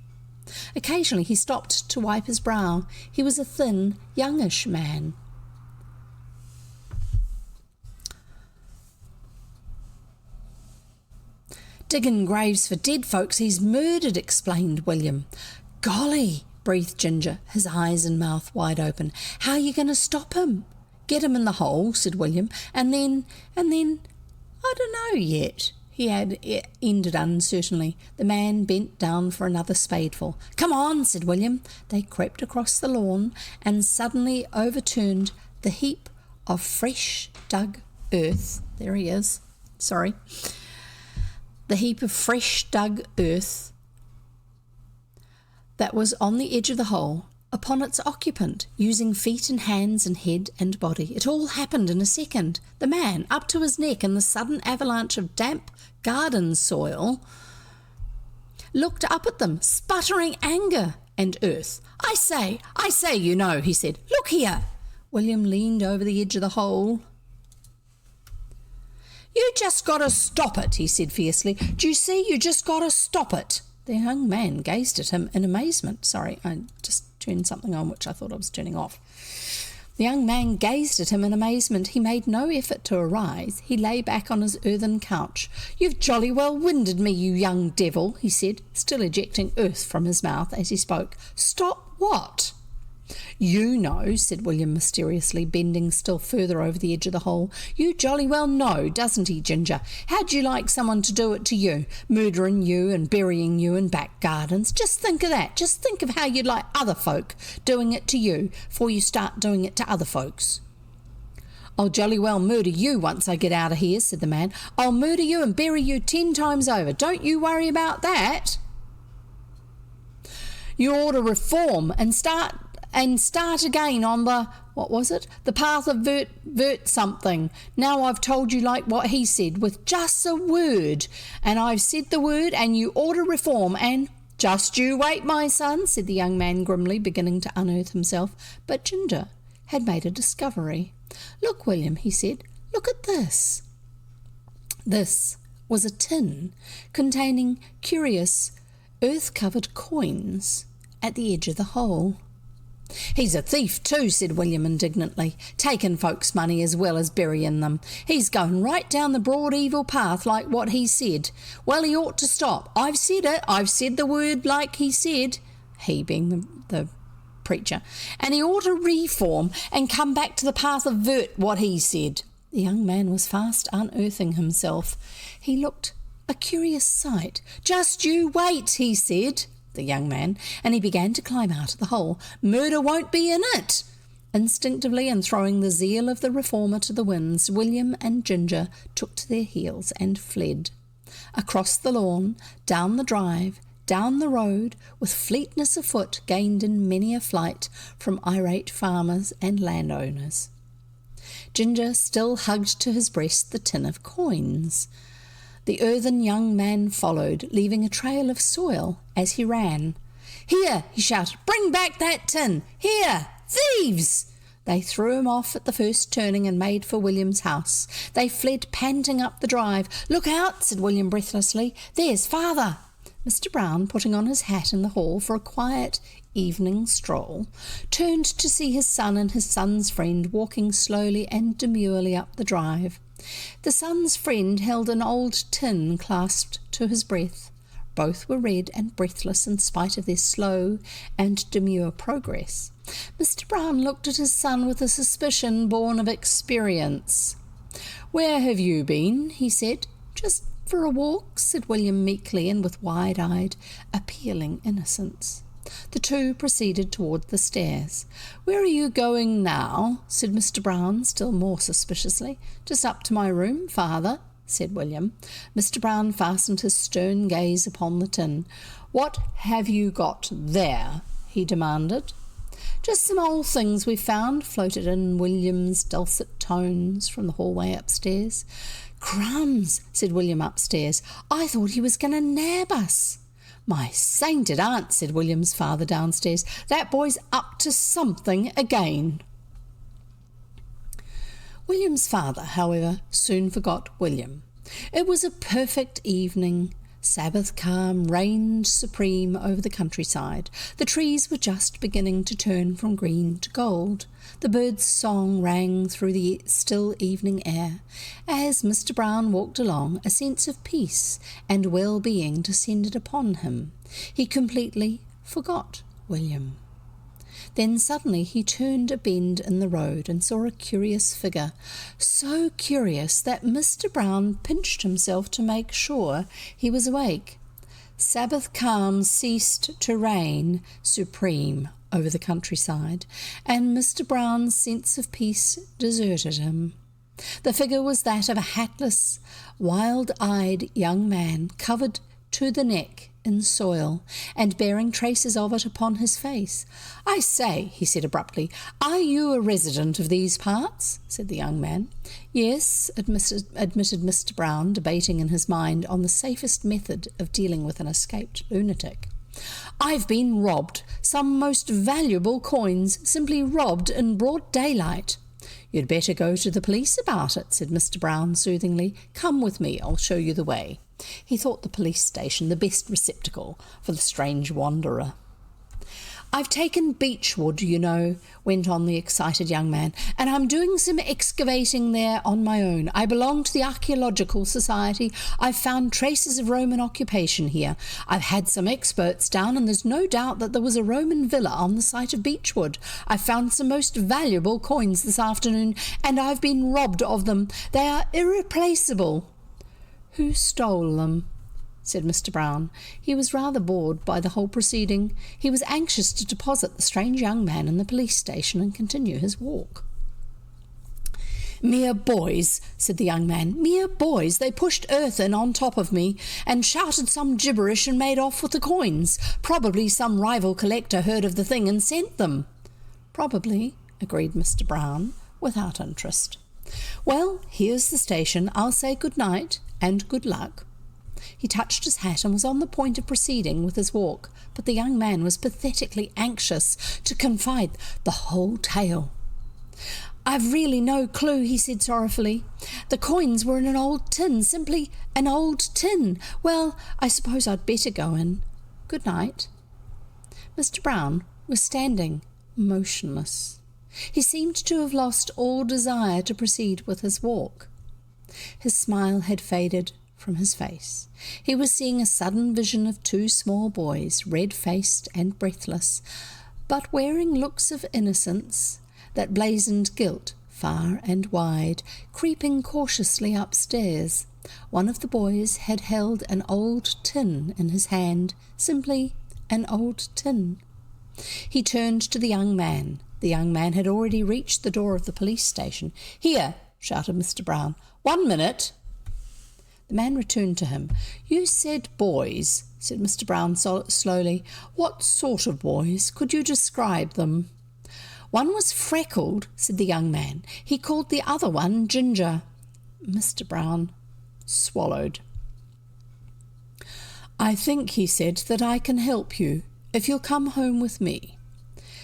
Occasionally he stopped to wipe his brow. He was a thin, youngish man. "Digging graves for dead folks he's murdered," explained William. "Golly," breathed Ginger, his eyes and mouth wide open. "How are you going to stop him?" "Get him in the hole," said William, and then, I don't know yet," he had ended uncertainly. The man bent down for another spadeful. "Come on," said William. They crept across the lawn and suddenly overturned the heap of fresh dug earth. There he is. Sorry. The heap of fresh dug earth that was on the edge of the hole upon its occupant, using feet and hands and head and body. It all happened in a second. The man, up to his neck in the sudden avalanche of damp garden soil, looked up at them, sputtering anger and earth. I say, you know," he said. "Look here." William leaned over the edge of the hole. "You just got to stop it," he said fiercely. "Do you see? You just got to stop it." The young man gazed at him in amazement. Sorry, I just turned something on which I thought I was turning off. The young man gazed at him in amazement. He made no effort to arise. He lay back on his earthen couch. "You've jolly well winded me, you young devil," he said, still ejecting earth from his mouth as he spoke. "Stop what?" "You know," said William mysteriously, bending still further over the edge of the hole. "You jolly well know, doesn't he, Ginger? How'd you like someone to do it to you, murdering you and burying you in back gardens? Just think of that. Just think of how you'd like other folk doing it to you before you start doing it to other folks." "I'll jolly well murder you once I get out of here," said the man. "I'll murder you and bury you 10 times over. Don't you worry about that. You ought to reform and start again on the, what was it? The path of vert something. Now I've told you like what he said, with just a word. And I've said the word, and you ought to reform, and—" "Just you wait, my son," said the young man grimly, beginning to unearth himself. But Ginger had made a discovery. "Look, William," he said. "Look at this." This was a tin containing curious earth-covered coins at the edge of the hole. "He's a thief too," said William indignantly, "taking folks' money as well as burying them. He's going right down the broad evil path like what he said. Well, he ought to stop. I've said it. I've said the word like he said," he being the preacher, "and he ought to reform and come back to the path of vert what he said." The young man was fast unearthing himself. He looked a curious sight. "Just you wait," he said, the young man, and he began to climb out of the hole. "Murder won't be in it." Instinctively, and throwing the zeal of the reformer to the winds, William and Ginger took to their heels and fled. Across the lawn, down the drive, down the road, with fleetness of foot gained in many a flight from irate farmers and landowners. Ginger still hugged to his breast the tin of coins. The earthen young man followed, leaving a trail of soil as he ran. "Here," he shouted, "bring back that tin! Here! Thieves!" They threw him off at the first turning and made for William's house. They fled panting up the drive. "Look out," said William breathlessly. "There's father." Mr. Brown, putting on his hat in the hall for a quiet evening stroll, turned to see his son and his son's friend walking slowly and demurely up the drive. The son's friend held an old tin clasped to his breast. Both were red and breathless in spite of their slow and demure progress. Mr. Brown looked at his son with a suspicion born of experience. "Where have you been?" he said. "Just for a walk," said William meekly and with wide-eyed, appealing innocence. The two proceeded toward the stairs. "Where are you going now?" said Mr. Brown, still more suspiciously. "Just up to my room, father," said William. Mr. Brown fastened his stern gaze upon the tin. "What have you got there?" he demanded. "Just some old things we found," floated in William's dulcet tones from the hallway upstairs. "Crumbs," said William upstairs. "I thought he was going to nab us." "My sainted aunt," said William's father downstairs. "That boy's up to something again." William's father, however, soon forgot William. It was a perfect evening. Sabbath calm reigned supreme over the countryside. The trees were just beginning to turn from green to gold. The bird's song rang through the still evening air. As Mr. Brown walked along, a sense of peace and well-being descended upon him. He completely forgot William. Then suddenly he turned a bend in the road and saw a curious figure, so curious that Mr. Brown pinched himself to make sure he was awake. Sabbath calm ceased to reign supreme over the countryside, and Mr. Brown's sense of peace deserted him. The figure was that of a hatless, wild-eyed young man, covered to the neck in soil, and bearing traces of it upon his face. "I say," he said abruptly, "are you a resident of these parts?" said the young man. "Yes," admitted Mr. Brown, debating in his mind on the safest method of dealing with an escaped lunatic. "I've been robbed. Some most valuable coins, simply robbed in broad daylight." "You'd better go to the police about it," said Mr. Brown soothingly. "Come with me, I'll show you the way." He thought the police station the best receptacle for the strange wanderer. "I've taken beechwood, you know," went on the excited young man, "and I'm doing some excavating there on my own. I belong to the Archaeological Society. I've found traces of Roman occupation here. I've had some experts down, and there's no doubt that there was a Roman villa on the site of Beechwood. I've found some most valuable coins this afternoon, and I've been robbed of them. They are irreplaceable." "Who stole them?" said Mr. Brown. He was rather bored by the whole proceeding. He was anxious to deposit the strange young man in the police station and continue his walk. "Mere boys," said the young man. "Mere boys. They pushed earth in on top of me and shouted some gibberish and made off with the coins. Probably some rival collector heard of the thing and sent them." "Probably," agreed Mr. Brown, without interest. "Well, here's the station. I'll say good night and good luck." He touched his hat and was on the point of proceeding with his walk, but the young man was pathetically anxious to confide the whole tale. "I've really no clue," he said sorrowfully. "The coins were in an old tin, simply an old tin. Well, I suppose I'd better go in. Good night." Mr. Brown was standing motionless. He seemed to have lost all desire to proceed with his walk. His smile had faded from his face. He was seeing a sudden vision of two small boys, red-faced and breathless, but wearing looks of innocence that blazoned guilt far and wide, creeping cautiously upstairs. One of the boys had held an old tin in his hand, simply an old tin. He turned to the young man. The young man had already reached the door of the police station. "Here," shouted Mr. Brown. "1 minute." The man returned to him. "You said boys," said Mr. Brown slowly. "What sort of boys? Could you describe them?" "One was freckled," said the young man. "He called the other one Ginger." Mr. Brown swallowed. "I think," he said, "that I can help you, if you'll come home with me."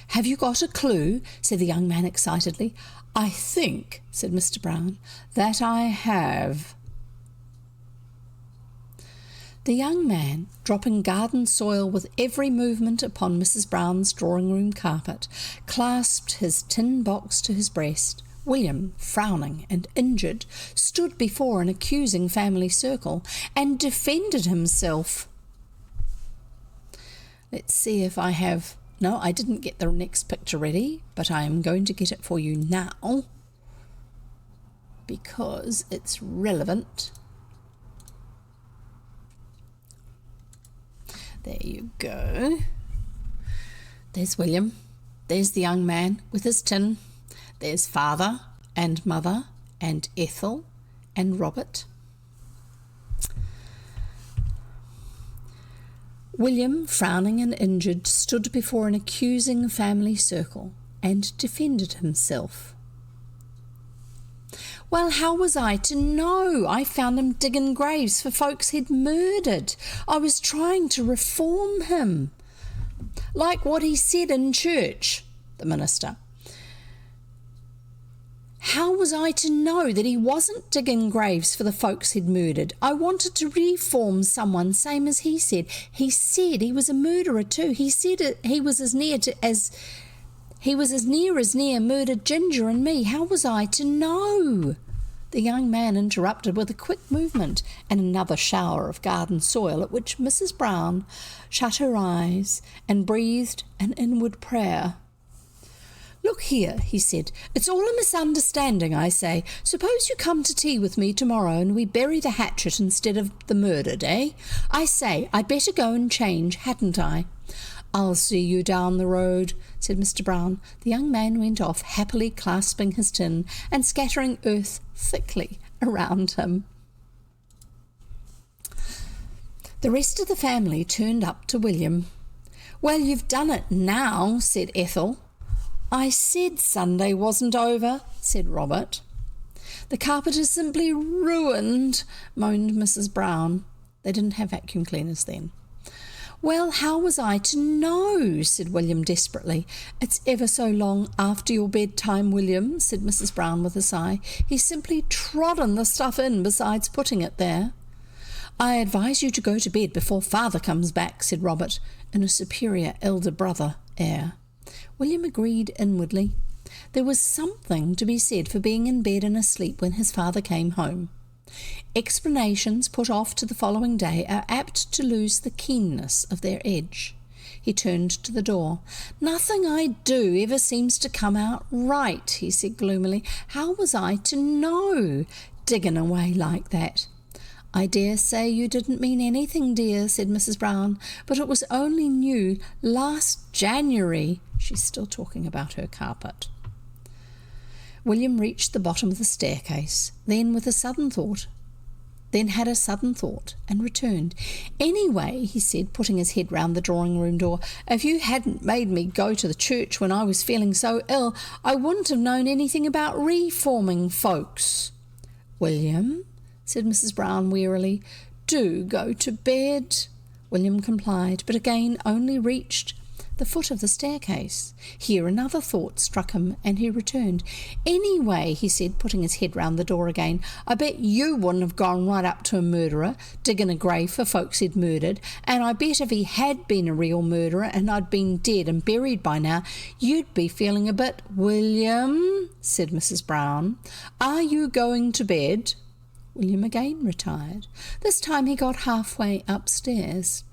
"Have you got a clue?" said the young man excitedly. "I think," said Mr. Brown, "that I have." The young man, dropping garden soil with every movement upon Mrs. Brown's drawing-room carpet, clasped his tin box to his breast. William, frowning and injured, stood before an accusing family circle and defended himself. Let's see if I have... No, I didn't get the next picture ready, but I am going to get it for you now because it's relevant. There you go. There's William. There's the young man with his tin. There's father and mother and Ethel and Robert. William, frowning and injured, stood before an accusing family circle and defended himself. Well, how was I to know? I found him digging graves for folks he'd murdered. I was trying to reform him. Like what he said in church, the minister. How was I to know that he wasn't digging graves for the folks he'd murdered? I wanted to reform someone, same as he said. He said he was a murderer too. He said he was as near as near murdered Ginger and me. How was I to know? The young man interrupted with a quick movement and another shower of garden soil, at which Mrs. Brown shut her eyes and breathed an inward prayer. Look here, he said, it's all a misunderstanding, I say. Suppose you come to tea with me tomorrow and we bury the hatchet instead of the murdered, eh? I say, I'd better go and change, hadn't I? I'll see you down the road, said Mr. Brown. The young man went off, happily clasping his tin and scattering earth thickly around him. The rest of the family turned up to William. Well, you've done it now, said Ethel. I said Sunday wasn't over, said Robert. The carpet is simply ruined, moaned Mrs. Brown. They didn't have vacuum cleaners then. Well, how was I to know, said William desperately. It's ever so long after your bedtime, William, said Mrs. Brown with a sigh. He's simply trodden the stuff in besides putting it there. I advise you to go to bed before father comes back, said Robert, in a superior elder brother air. William agreed inwardly. There was something to be said for being in bed and asleep when his father came home. Explanations put off to the following day are apt to lose the keenness of their edge. He turned to the door. Nothing I do ever seems to come out right, he said gloomily. How was I to know, digging away like that? I dare say you didn't mean anything, dear, said Mrs. Brown, but it was only new last January. She's still talking about her carpet. William reached the bottom of the staircase, then had a sudden thought and returned. Anyway, he said, putting his head round the drawing-room door, if you hadn't made me go to the church when I was feeling so ill, I wouldn't have known anything about reforming folks. William, said Mrs. Brown wearily, do go to bed. William complied, but again only reached the foot of the staircase. Here another thought struck him, and he returned. Anyway, he said, putting his head round the door again, I bet you wouldn't have gone right up to a murderer, digging a grave for folks he'd murdered, and I bet if he had been a real murderer and I'd been dead and buried by now, you'd be feeling a bit. William, said Mrs. Brown, are you going to bed? William again retired. This time he got halfway upstairs.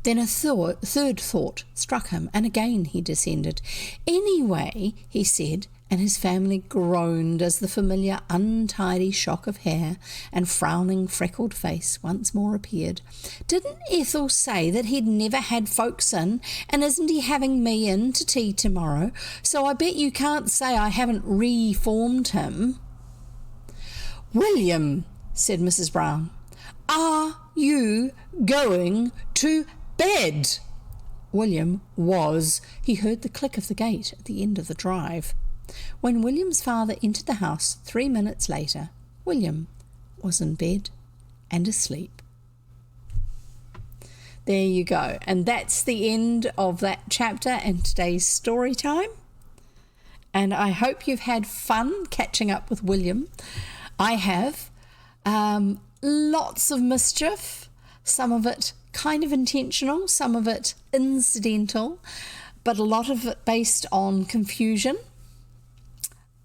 Then a third thought struck him, and again he descended. Anyway, he said, and his family groaned as the familiar untidy shock of hair and frowning freckled face once more appeared. Didn't Ethel say that he'd never had folks in, and isn't he having me in to tea tomorrow? So I bet you can't say I haven't reformed him. William, said Mrs. Brown, are you going to bed? William was. He heard the click of the gate at the end of the drive. When William's father entered the house 3 minutes later, William was in bed and asleep. There you go. And that's the end of that chapter and today's story time. And I hope you've had fun catching up with William. I have. Lots of mischief, some of it kind of intentional, some of it incidental, but a lot of it based on confusion.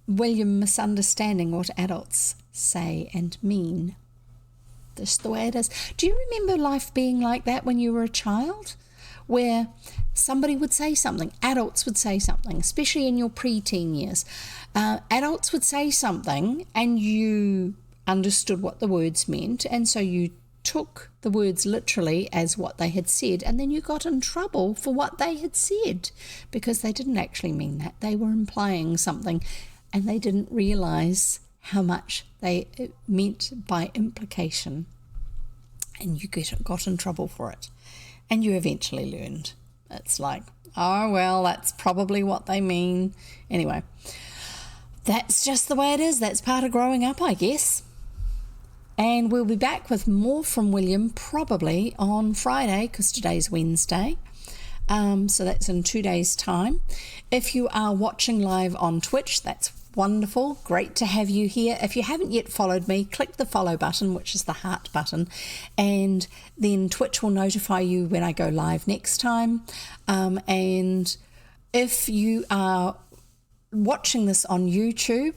William misunderstanding what adults say and mean. Just the way it is. Do you remember life being like that when you were a child? Where somebody would say something, adults would say something, especially in your pre-teen years. Adults would say something and you understood what the words meant, and so you took the words literally as what they had said, and then you got in trouble for what they had said because they didn't actually mean that. They were implying something and they didn't realize how much they meant by implication, and you got in trouble for it, and you eventually learned. It's like, oh well, that's probably what they mean. Anyway, that's just the way it is. That's part of growing up, I guess. And we'll be back with more from William probably on Friday, because today's Wednesday. So that's in 2 days' time. If you are watching live on Twitch, that's wonderful. Great to have you here. If you haven't yet followed me, click the follow button, which is the heart button, and then Twitch will notify you when I go live next time. And if you are watching this on YouTube,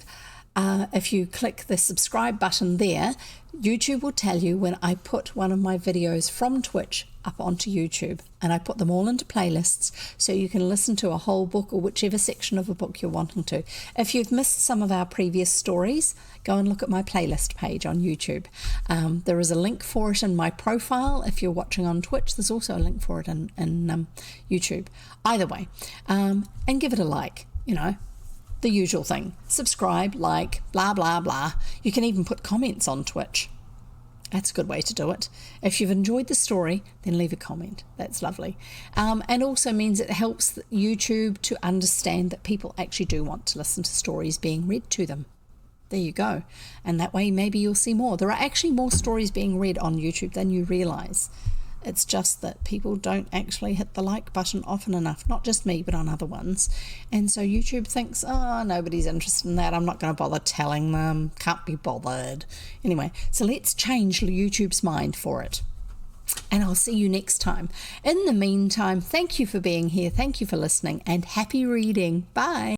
if you click the subscribe button there, YouTube will tell you when I put one of my videos from Twitch up onto YouTube, and I put them all into playlists so you can listen to a whole book or whichever section of a book you're wanting to. If you've missed some of our previous stories, go and look at my playlist page on YouTube. There is a link for it in my profile. If you're watching on Twitch, there's also a link for it in YouTube. Either way, and give it a like, the usual thing. Subscribe, like, blah, blah, blah. You can even put comments on Twitch. That's a good way to do it. If you've enjoyed the story, then leave a comment. That's lovely. And also means it helps YouTube to understand that people actually do want to listen to stories being read to them. There you go. And that way maybe you'll see more. There are actually more stories being read on YouTube than you realize. It's just that people don't actually hit the like button often enough, not just me, but on other ones. And so YouTube thinks, oh, nobody's interested in that. I'm not going to bother telling them. Can't be bothered. Anyway, so let's change YouTube's mind for it. And I'll see you next time. In the meantime, thank you for being here. Thank you for listening, and happy reading. Bye.